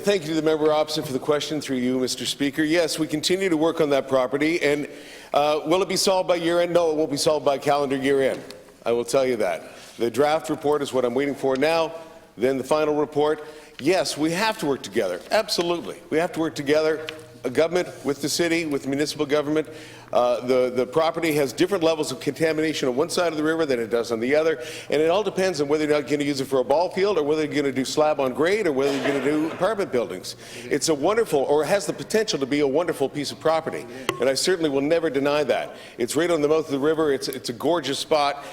Thank you to the member opposite for the question, through you, Mr. Speaker. Yes, we continue to work on that property, and will it be solved by year end? No, it won't be solved by calendar year end. I will tell you that. The draft report is what I'm waiting for now, then the final report. Yes, we have to work together. Absolutely. We have to work together, a government with the city, with the municipal government. The property has different levels of contamination on one side of the river than it does on the other, and it all depends on whether you're not going to use it for a ball field, or whether you're going to do slab on grade, or whether you're going to do apartment buildings. It's a wonderful, or it has the potential to be a wonderful piece of property, and I certainly will never deny that. It's right on the mouth of the river. It's a gorgeous spot.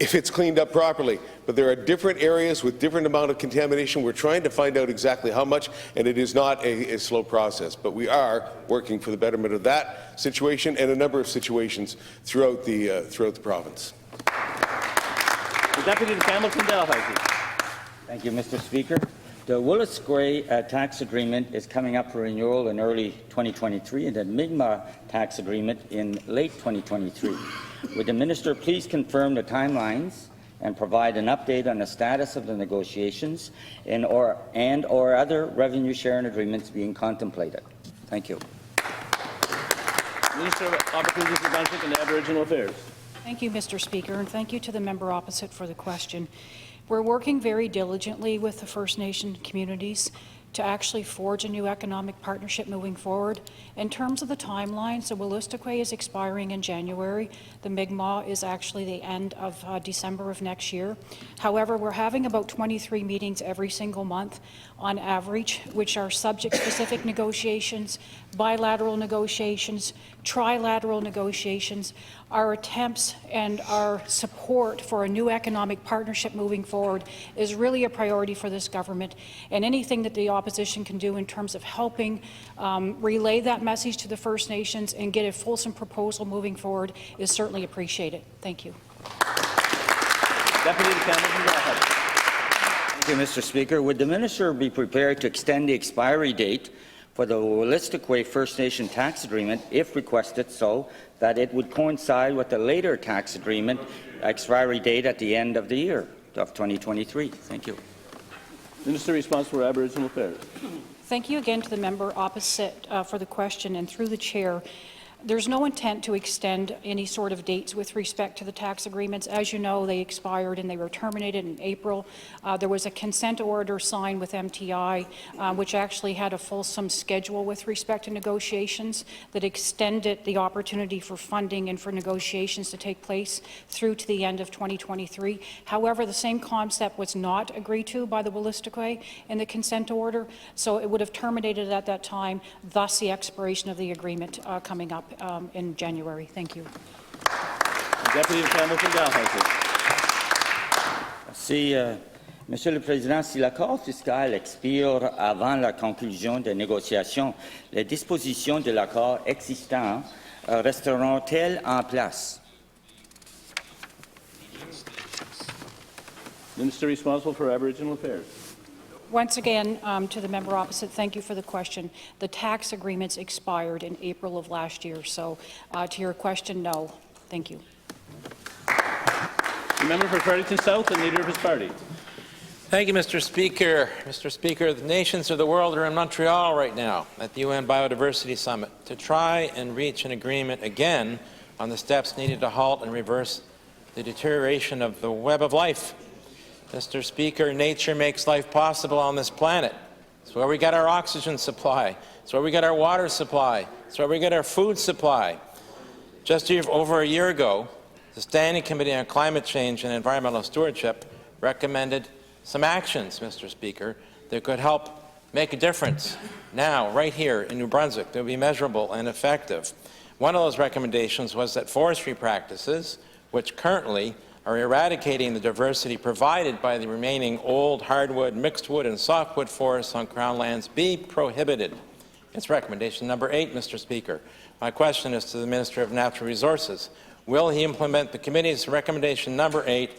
if it's cleaned up properly. But there are different areas with different amount of contamination. We're trying to find out exactly how much, and it is not a slow process. But we are working for the betterment of that situation and a number of situations throughout the province. The Deputy to Hamilton Dalhousie. Thank you, Mr. Speaker. The Willis Gray tax agreement is coming up for renewal in early 2023 and the Mi'kmaq tax agreement in late 2023. Would the Minister please confirm the timelines and provide an update on the status of the negotiations or other revenue sharing agreements being contemplated? Thank you. Minister of Opportunities, New Brunswick and Aboriginal Affairs. Thank you, Mr. Speaker, and thank you to the member opposite for the question. We're working very diligently with the First Nation communities to actually forge a new economic partnership moving forward. In terms of the timelines, the Wolastoqey is expiring in January. The Mi'kmaq is actually the end of December of next year. However, we're having about 23 meetings every single month on average, which are subject-specific negotiations, bilateral negotiations, trilateral negotiations. Our attempts and our support for a new economic partnership moving forward is really a priority for this government, and anything that the opposition can do in terms of helping relay that message to the First Nations and get a fulsome proposal moving forward is certainly appreciated. Thank you. Deputy to Hamilton Dalhousie. Thank you, Mr. Speaker. Would the Minister be prepared to extend the expiry date for the Wolastoqey First Nation tax agreement, if requested so, that it would coincide with the later tax agreement expiry date at the end of the year of 2023? Thank you. Minister responsible for Aboriginal Affairs. Thank you again to the member opposite for the question, and through the chair. There's no intent to extend any sort of dates with respect to the tax agreements. As you know, they expired and they were terminated in April. There was a consent order signed with MTI, which actually had a fulsome schedule with respect to negotiations that extended the opportunity for funding and for negotiations to take place through to the end of 2023. However, the same concept was not agreed to by the Wolastoqey in the consent order, so it would have terminated at that time, thus the expiration of the agreement coming up in January. Thank you. Deputy of Hamilton Dalhousie. Merci, Monsieur le Président. Si l'accord fiscal expire avant la conclusion des négociations, les dispositions de l'accord existant resteront-elles en place? Minister responsible for Aboriginal Affairs. Once again, to the member opposite, thank you for the question. The tax agreements expired in April of last year, so to your question, no. Thank you. The member for Fredericton South and leader of his party. Thank you, Mr. Speaker. Mr. Speaker, the nations of the world are in Montreal right now at the UN Biodiversity Summit to try and reach an agreement again on the steps needed to halt and reverse the deterioration of the web of life. Mr. Speaker, nature makes life possible on this planet. It's where we get our oxygen supply. It's where we get our water supply. It's where we get our food supply. Just over a year ago, the Standing Committee on Climate Change and Environmental Stewardship recommended some actions, Mr. Speaker, that could help make a difference now, right here in New Brunswick, that would be measurable and effective. One of those recommendations was that forestry practices, which currently are eradicating the diversity provided by the remaining old hardwood, mixed wood and softwood forests on Crown lands, be prohibited. It's recommendation number 8, Mr. Speaker. My question is to the Minister of Natural Resources. Will he implement the committee's recommendation number 8,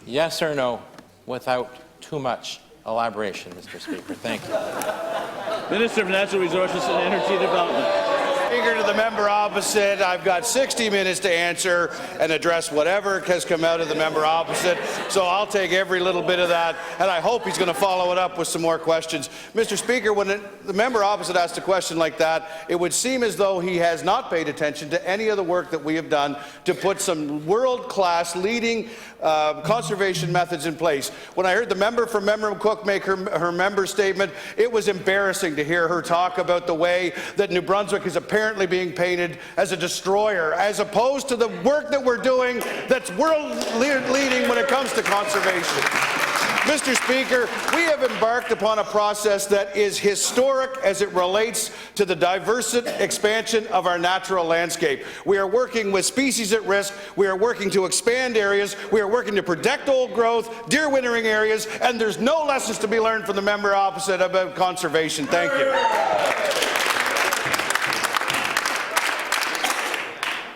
yes or no, without too much elaboration, Mr. Speaker? Thank you. Minister of Natural Resources and Energy Development. Speaker, to the member opposite, I've got 60 minutes to answer and address whatever has come out of the member opposite, so I'll take every little bit of that, and I hope he's going to follow it up with some more questions. Mr. Speaker, when the member opposite asks a question like that, it would seem as though he has not paid attention to any of the work that we have done to put some world-class leading conservation methods in place. When I heard the member from Memram Cook make her member statement, it was embarrassing to hear her talk about the way that New Brunswick is apparently being painted as a destroyer, as opposed to the work that we're doing that's world-leading when it comes to conservation. Mr. Speaker, we have embarked upon a process that is historic as it relates to the diverse expansion of our natural landscape. We are working with species at risk. We are working to expand areas. We are working to protect old growth, deer wintering areas, and there's no lessons to be learned from the member opposite about conservation. Thank you.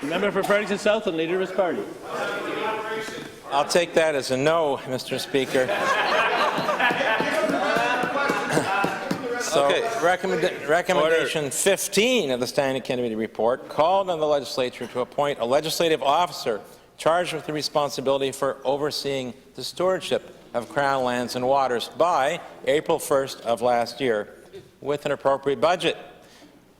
The member for Fredericton South and Leader of his party. I'll take that as a no, Mr. Speaker. So, recommendation 15 of the Standing Committee report called on the Legislature to appoint a legislative officer charged with the responsibility for overseeing the stewardship of Crown lands and waters by April 1st of last year with an appropriate budget.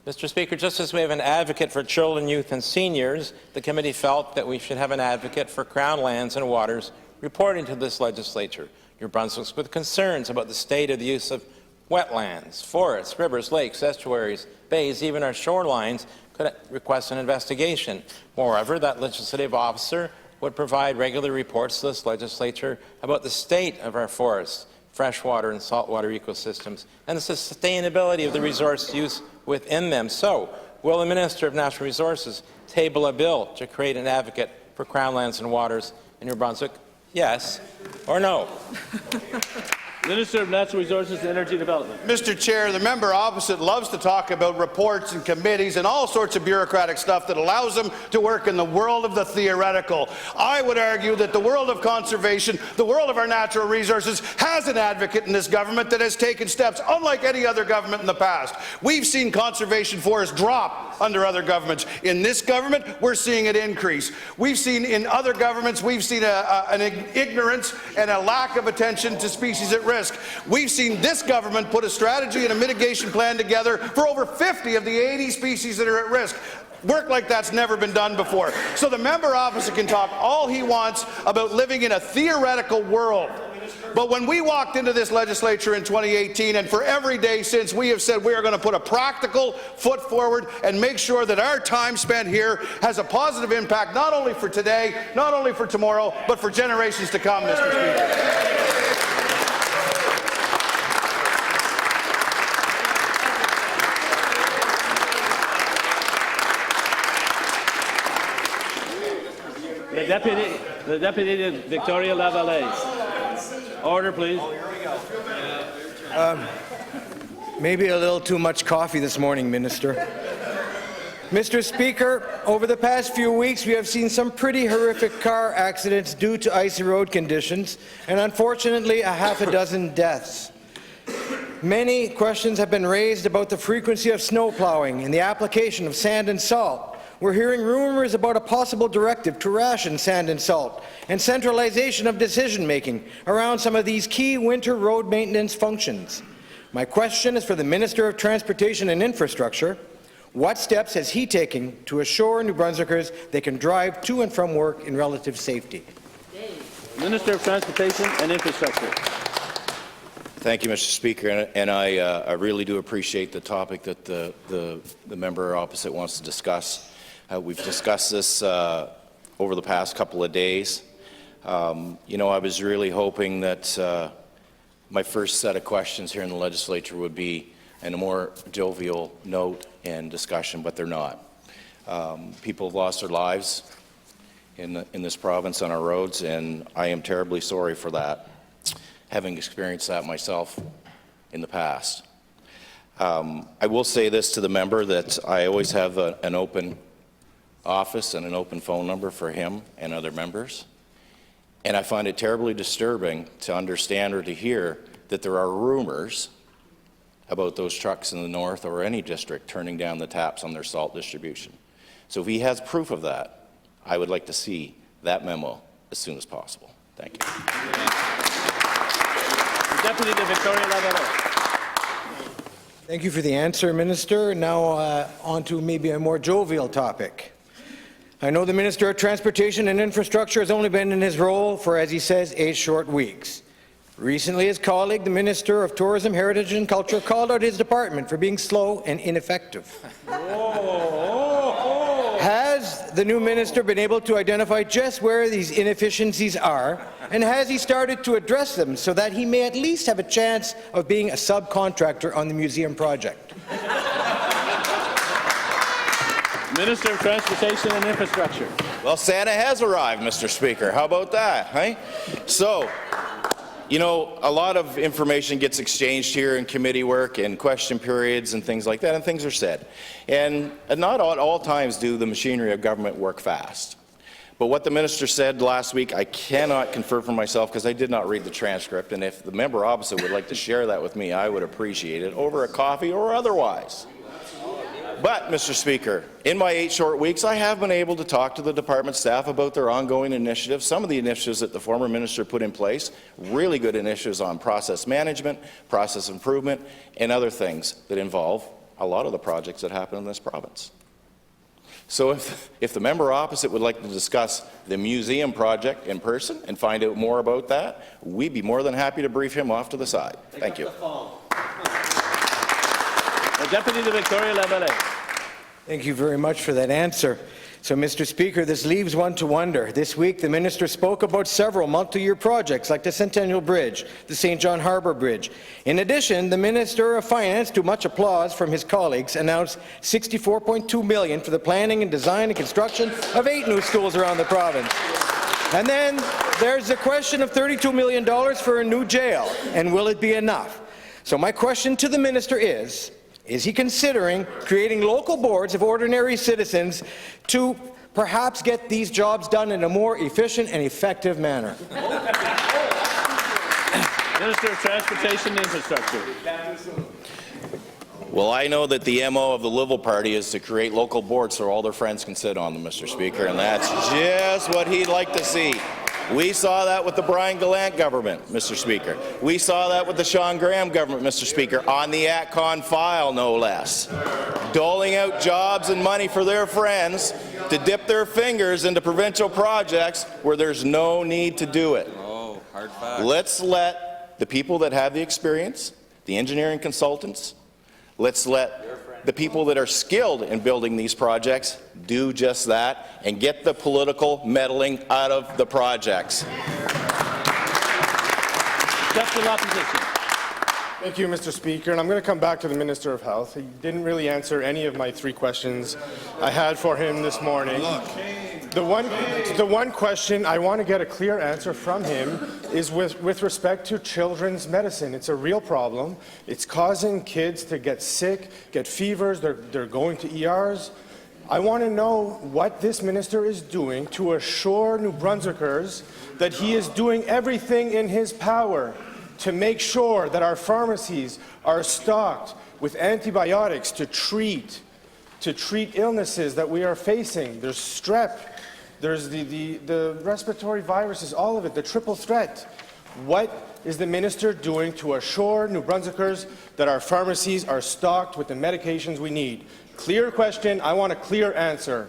Mr. Speaker, just as we have an advocate for children, youth and seniors, the committee felt that we should have an advocate for Crown lands and waters reporting to this legislature. New Brunswick's with concerns about the state of the use of wetlands, forests, rivers, lakes, estuaries, bays, even our shorelines could request an investigation. Moreover, that legislative officer would provide regular reports to this legislature about the state of our forests, freshwater and saltwater ecosystems, and the sustainability of the resource use within them. So, will the Minister of Natural Resources table a bill to create an advocate for Crown lands and waters in New Brunswick? Yes or no? Minister of Natural Resources and Energy Development. Mr. Chair, the member opposite loves to talk about reports and committees and all sorts of bureaucratic stuff that allows them to work in the world of the theoretical. I would argue that the world of conservation, the world of our natural resources, has an advocate in this government that has taken steps unlike any other government in the past. We've seen conservation forests drop under other governments. In this government, we're seeing it increase. We've seen in other governments, we've seen an ignorance and a lack of attention to species at risk. We've seen this government put a strategy and a mitigation plan together for over 50 of the 80 species that are at risk. Work like that's never been done before. So the member opposite can talk all he wants about living in a theoretical world. But when we walked into this legislature in 2018, and for every day since, we have said we are going to put a practical foot forward and make sure that our time spent here has a positive impact, not only for today, not only for tomorrow, but for generations to come, Mr. Speaker. The Deputy Victoria Lavallee. Order, please. Maybe a little too much coffee this morning, Minister. Mr. Speaker, over the past few weeks, we have seen some pretty horrific car accidents due to icy road conditions, and unfortunately, a half a dozen deaths. Many questions have been raised about the frequency of snow plowing and the application of sand and salt. We're hearing rumors about a possible directive to ration sand and salt and centralization of decision-making around some of these key winter road maintenance functions. My question is for the Minister of Transportation and Infrastructure. What steps has he taken to assure New Brunswickers they can drive to and from work in relative safety? Minister of Transportation and Infrastructure. Thank you, Mr. Speaker, and I really do appreciate the topic that the member opposite wants to discuss. We've discussed this over the past couple of days. You know, I was really hoping that my first set of questions here in the legislature would be in a more jovial note and discussion, but they're not. People have lost their lives in this province on our roads, and I am terribly sorry for that, having experienced that myself in the past. I will say this to the member, that I always have an open office and an open phone number for him and other members. And I find it terribly disturbing to understand or to hear that there are rumors about those trucks in the north or any district turning down the taps on their salt distribution. So if he has proof of that, I would like to see that memo as soon as possible. Thank you. Deputy to Victoria Lavallee. Thank you for the answer, Minister. Now on to maybe a more jovial topic. I know the Minister of Transportation and Infrastructure has only been in his role for, as he says, 8 short weeks. Recently, his colleague, the Minister of Tourism, Heritage and Culture, called out his department for being slow and ineffective. Has the new minister been able to identify just where these inefficiencies are, and has he started to address them so that he may at least have a chance of being a subcontractor on the museum project? Minister of Transportation and Infrastructure. Well, Santa has arrived, Mr. Speaker. How about that, eh? So, you know, a lot of information gets exchanged here in committee work and question periods and things like that, and things are said. And not at all times do the machinery of government work fast. But what the minister said last week, I cannot confirm for myself because I did not read the transcript, and if the member opposite would like to share that with me, I would appreciate it, over a coffee or otherwise. But, Mr. Speaker, in my 8 short weeks, I have been able to talk to the department staff about their ongoing initiatives, some of the initiatives that the former minister put in place, really good initiatives on process management, process improvement, and other things that involve a lot of the projects that happen in this province. So if the member opposite would like to discuss the museum project in person and find out more about that, we'd be more than happy to brief him off to the side. Thank you. The Deputy to Victoria Lavallee. Thank you very much for that answer. So, Mr. Speaker, this leaves one to wonder. This week, the minister spoke about several multi-year projects like the Centennial Bridge, the St. John Harbour Bridge. In addition, the Minister of Finance, to much applause from his colleagues, announced $64.2 million for the planning and design and construction of 8 new schools around the province. And then there's the question of $32 million for a new jail, and will it be enough? So my question to the minister is he considering creating local boards of ordinary citizens to perhaps get these jobs done in a more efficient and effective manner? Minister of Transportation and Infrastructure. Well, I know that the MO of the Liberal Party is to create local boards so all their friends can sit on them, Mr. Speaker, and that's just what he'd like to see. We saw that with the Brian Gallant government, Mr. Speaker. We saw that with the Sean Graham government, Mr. Speaker, on the ATCON file, no less. Doling out jobs and money for their friends to dip their fingers into provincial projects where there's no need to do it. Oh, hard fact. Let's let the people that have the experience, the engineering consultants, let's let the people that are skilled in building these projects do just that and get the political meddling out of the projects. Thank you, Mr. Speaker. And I'm going to come back to the Minister of Health. He didn't really answer any of my 3 questions I had for him this morning. The one question I want to get a clear answer from him is with respect to children's medicine. It's a real problem. It's causing kids to get sick, get fevers, they're going to ERs. I want to know what this minister is doing to assure New Brunswickers that he is doing everything in his power to make sure that our pharmacies are stocked with antibiotics to treat illnesses that we are facing. There's strep, there's the respiratory viruses, all of it, the triple threat. What is the minister doing to assure New Brunswickers that our pharmacies are stocked with the medications we need? Clear question. I want a clear answer.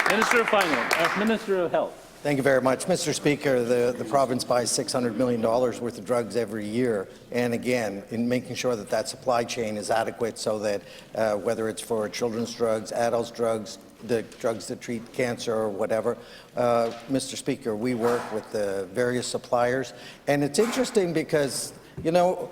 Minister of Finance, Minister of Health. Thank you very much. Mr. Speaker, the province buys $600 million worth of drugs every year, and again, in making sure that that supply chain is adequate so that whether it's for children's drugs, adults' drugs, the drugs that treat cancer or whatever, Mr. Speaker, we work with the various suppliers, and it's interesting because, you know,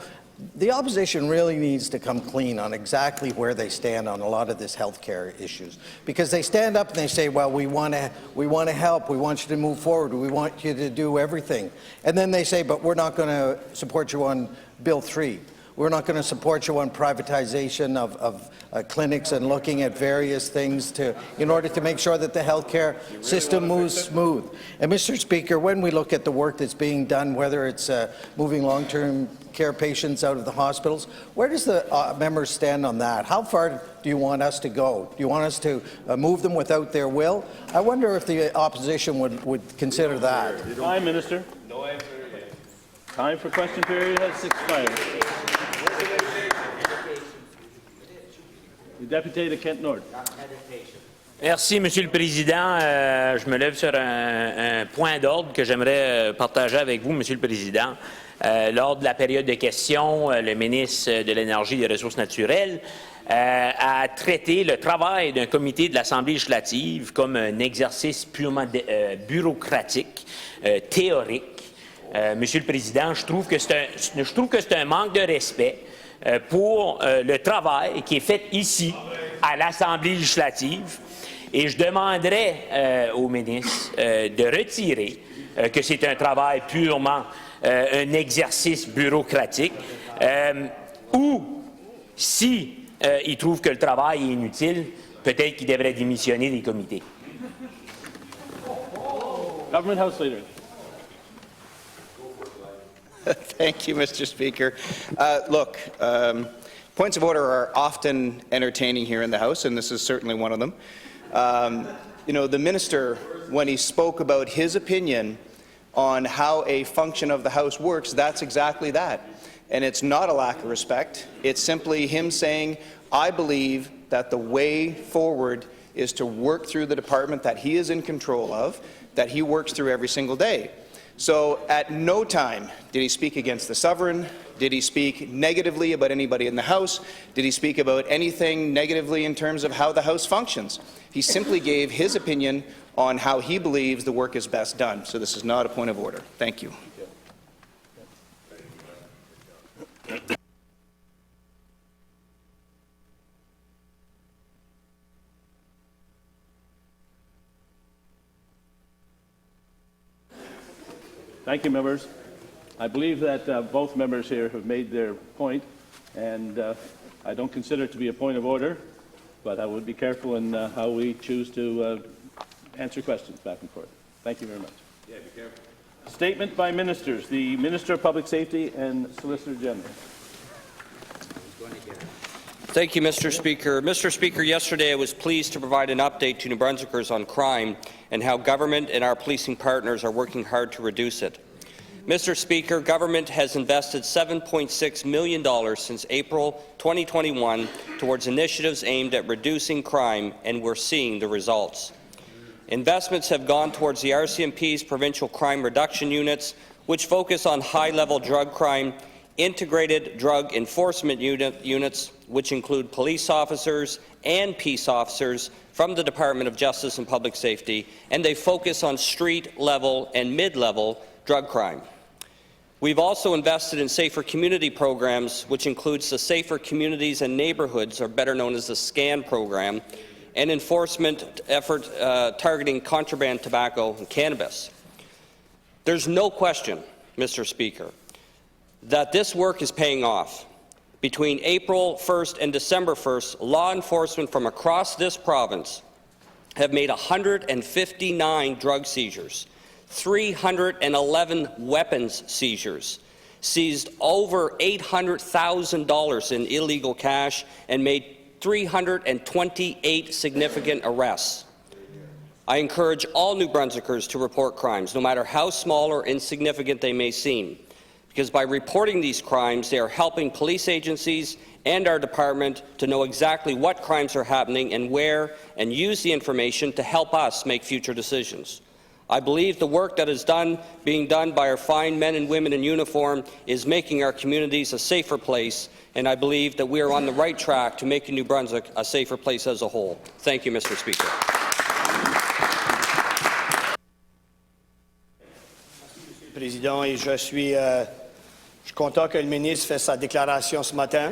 the opposition really needs to come clean on exactly where they stand on a lot of this healthcare issues, because they stand up and they say, well, we want to help, we want you to move forward, we want you to do everything, and then they say, but we're not going to support you on Bill 3. We're not going to support you on privatization of clinics and looking at various things in order to make sure that the healthcare system moves smooth. And Mr. Speaker, when we look at the work that's being done, whether it's moving long-term care patients out of the hospitals, where does the members stand on that? How far do you want us to go? Do you want us to move them without their will? I wonder if the opposition would consider that. Time, Minister. No answer yet. Time for question period has expired. Le député de Kent-Nord. Merci, Monsieur le Président. Je me lève sur un point d'ordre que j'aimerais partager avec vous, Monsieur le Président. Lors de la période de questions, le ministre de l'Énergie et des Ressources naturelles à traiter le travail d'un comité de l'Assemblée législative comme un exercice purement bureaucratique, théorique. Monsieur le Président, je trouve que c'est un manque de respect pour le travail qui est fait ici, à l'Assemblée législative, et je demanderai au ministre de retirer que c'est un travail purement un exercice bureaucratique, ou si il trouve que le travail est inutile, peut-être qu'il devrait démissionner des comités. Government House Leader. Thank you, Mr. Speaker. Points of order are often entertaining here in the House, and this is certainly one of them. The minister, when he spoke about his opinion on how a function of the House works, that's exactly that. And it's not a lack of respect. It's simply him saying, I believe that the way forward is to work through the department that he is in control of, that he works through every single day. So at no time did he speak against the sovereign. Did he speak negatively about anybody in the House? Did he speak about anything negatively in terms of how the House functions? He simply gave his opinion on how he believes the work is best done. So this is not a point of order. Thank you. Thank you, members. I believe that both members here have made their point, and I don't consider it to be a point of order, but I would be careful in how we choose to answer questions back and forth. Thank you very much. Yeah, be careful. Statement by ministers. The Minister of Public Safety and Solicitor General. Thank you, Mr. Speaker. Mr. Speaker, yesterday I was pleased to provide an update to New Brunswickers on crime and how government and our policing partners are working hard to reduce it. Mr. Speaker, government has invested $7.6 million since April 2021 towards initiatives aimed at reducing crime, and we're seeing the results. Investments have gone towards the RCMP's provincial crime reduction units, which focus on high-level drug crime, integrated drug enforcement units, which include police officers and peace officers from the Department of Justice and Public Safety, and they focus on street-level and mid-level drug crime. We've also invested in safer community programs, which includes the Safer Communities and Neighbourhoods, or better known as the SCAN program, and enforcement effort targeting contraband tobacco and cannabis. There's no question, Mr. Speaker, that this work is paying off. Between April 1st and December 1st, law enforcement from across this province have made 159 drug seizures, 311 weapons seizures, seized over $800,000 in illegal cash, and made 328 significant arrests. I encourage all New Brunswickers to report crimes, no matter how small or insignificant they may seem, because by reporting these crimes, they are helping police agencies and our department to know exactly what crimes are happening and where, and use the information to help us make future decisions. I believe the work that is being done by our fine men and women in uniform is making our communities a safer place, and I believe that we are on the right track to making New Brunswick a safer place as a whole. Thank you, Mr. Speaker. Président, et je suis content que le ministre fasse sa déclaration ce matin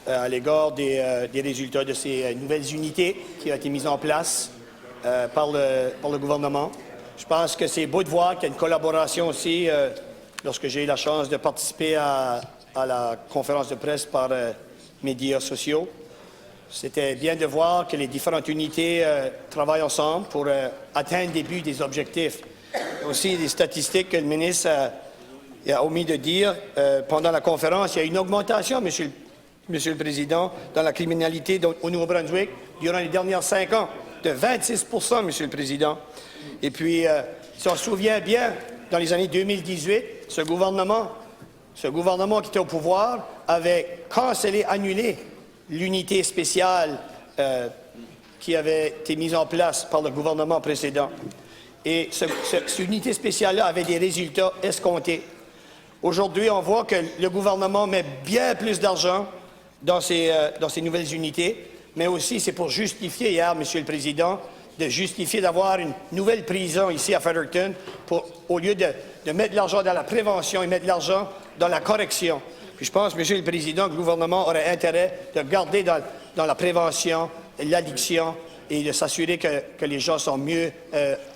à l'égard des résultats de ces nouvelles unités qui ont été mises en place par le gouvernement. Je pense que c'est beau de voir qu'il y a une collaboration aussi lorsque j'ai eu la chance de participer à la conférence de presse par médias sociaux. C'était bien de voir que les différentes unités travaillent ensemble pour atteindre des buts, des objectifs. Aussi des statistiques que le ministre a omis de dire pendant la conférence. Il y a une augmentation, Monsieur le Président, dans la criminalité au Nouveau-Brunswick durant les dernières 5 ans, de 26 %, Monsieur le Président. Et puis, si on se souvient bien, dans les années 2018, ce gouvernement qui était au pouvoir avait cancellé, annulé l'unité spéciale qui avait été mise en place par le gouvernement précédent. Et cette unité spéciale-là avait des résultats escomptés. Aujourd'hui, on voit que le gouvernement met bien plus d'argent dans ces nouvelles unités, mais aussi c'est pour justifier hier, Monsieur le Président, de justifier d'avoir une nouvelle prison ici à Fredericton au lieu de mettre l'argent dans la prévention et mettre l'argent dans la correction. Puis je pense, Monsieur le Président, que le gouvernement aurait intérêt de garder dans la prévention et l'addiction et de s'assurer que les gens sont mieux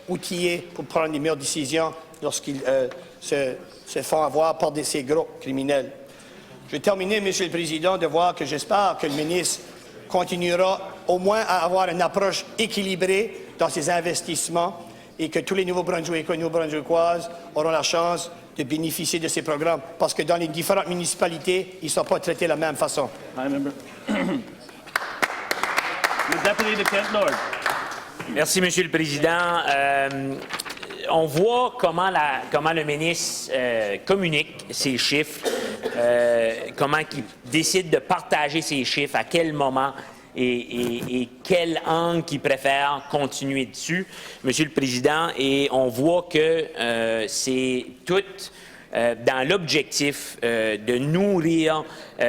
outillés pour prendre les meilleures décisions lorsqu'ils se font avoir par ces groupes criminels. Je vais terminer, Monsieur le Président, de voir que j'espère que le ministre continuera au moins à avoir une approche équilibrée dans ses investissements et que tous les Nouveaux-Brunswickois et Nouveaux-Brunswickoises auront la chance de bénéficier de ces programmes, parce que dans les différentes municipalités, ils ne sont pas traités de la même façon. Merci, Monsieur le Président. On voit comment le ministre communique ses chiffres, comment il décide de partager ses chiffres, à quel moment et quel angle il préfère continuer dessus, Monsieur le Président. Et on voit que c'est tout dans l'objectif de nourrir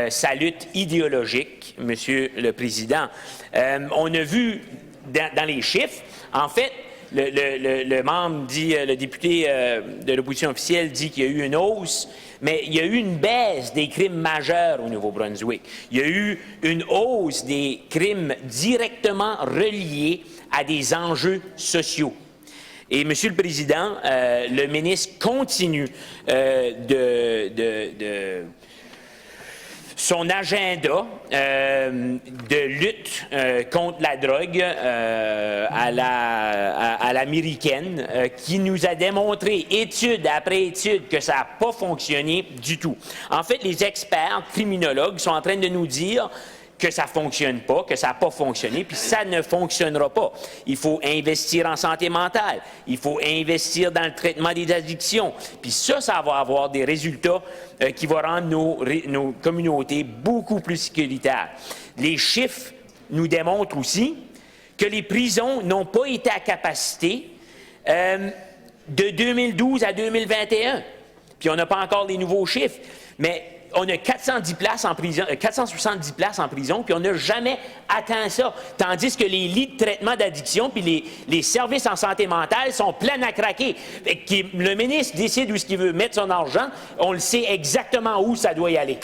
sa lutte idéologique, Monsieur le Président. On a vu dans les chiffres, en fait, le membre dit, le député de l'opposition officielle dit qu'il y a eu une hausse, mais il y a eu une baisse des crimes majeurs au Nouveau-Brunswick. Il y a eu une hausse des crimes directement reliés à des enjeux sociaux. Et, Monsieur le Président, le ministre continue son agenda de lutte contre la drogue à l'américaine, qui nous a démontré, étude après étude, que ça n'a pas fonctionné du tout. En fait, les experts criminologues sont en train de nous dire que ça ne fonctionne pas, que ça n'a pas fonctionné, puis ça ne fonctionnera pas. Il faut investir en santé mentale, il faut investir dans le traitement des addictions, puis ça va avoir des résultats qui vont rendre nos communautés beaucoup plus sécuritaires. Les chiffres nous démontrent aussi que les prisons n'ont pas été à capacité de 2012 à 2021, puis on n'a pas encore les nouveaux chiffres, mais on a 410 places en prison, 470 places en prison, puis on n'a jamais atteint ça. Tandis que les lits de traitement d'addiction puis les services en santé mentale sont pleins à craquer. Le ministre décide où est-ce qu'il veut mettre son argent, on le sait exactement où ça doit y aller.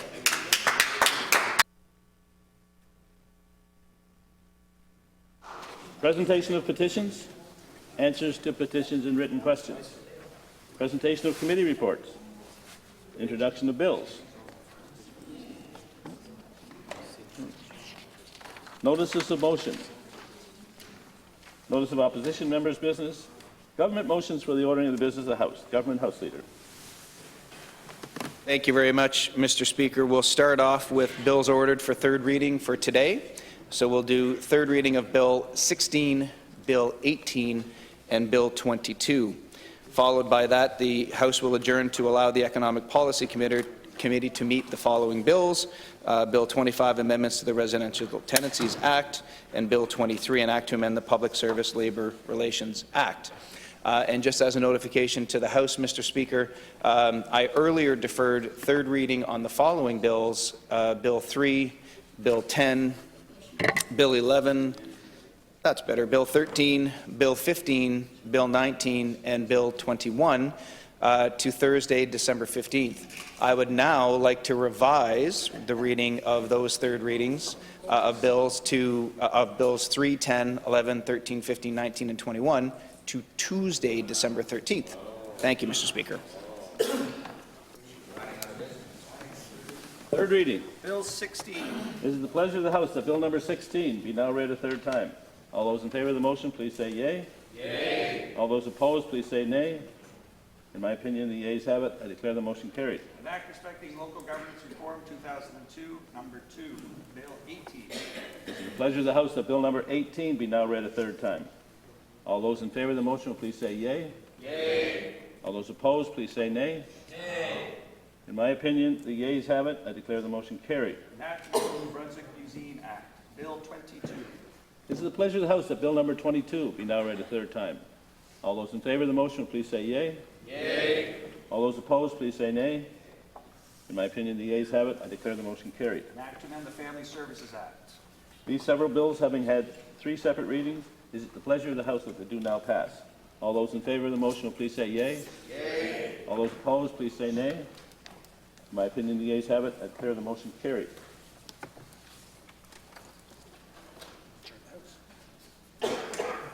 Presentation of petitions, answers to petitions and written questions. Presentation of committee reports, introduction of bills. Notices of motion. Notice of opposition, members' business. Government motions for the ordering of the business of the House. Government House Leader. Thank you very much, Mr. Speaker. We'll start off with bills ordered for third reading for today. So we'll do third reading of Bill 16, Bill 18, and Bill 22. Followed by that, the House will adjourn to allow the Economic Policy Committee to meet the following bills. Bill 25, Amendments to the Residential Tenancies Act, and Bill 23, an act to amend the Public Service Labor Relations Act. And just as a notification to the House, Mr. Speaker, I earlier deferred third reading on the following bills, Bill 3, Bill 10, Bill 11, that's better, Bill 13, Bill 15, Bill 19, and Bill 21 to Thursday, December 15th. I would now like to revise the reading of those third readings of bills 3, 10, 11, 13, 15, 19, and 21 to Tuesday, December 13th. Thank you, Mr. Speaker. Third reading. Bill 16. It is the pleasure of the House that Bill number 16 be now read a third time. All those in favor of the motion, please say yea. Yea. All those opposed, please say nay. In my opinion, the yeas have it. I declare the motion carried. An act respecting local governance reform 2002, number 2, Bill 18. It is the pleasure of the House that Bill number 18 be now read a third time. All those in favor of the motion will please say yea. Yea. All those opposed, please say nay. Nay. In my opinion, the yeas have it. I declare the motion carried. An act to New Brunswick Museum Act, Bill 22. It is the pleasure of the House that Bill number 22 be now read a third time. All those in favor of the motion will please say yea. Yea. All those opposed, please say nay. In my opinion, the ayes have it. I declare the motion carried. An act to amend the Family Services Act. These several bills having had 3 separate readings, is it the pleasure of the House that they do now pass? All those in favour of the motion will please say yea. Yea. All those opposed, please say nay. In my opinion, the ayes have it. I declare the motion carried.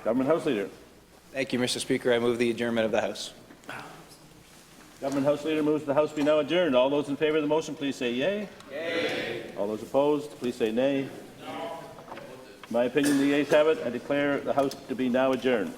Government House Leader. Thank you, Mr. Speaker. I move the adjournment of the House. Government House Leader moves the House be now adjourned. All those in favour of the motion, please say yea. Yea. All those opposed, please say nay. No. In my opinion, the ayes have it. I declare the House to be now adjourned.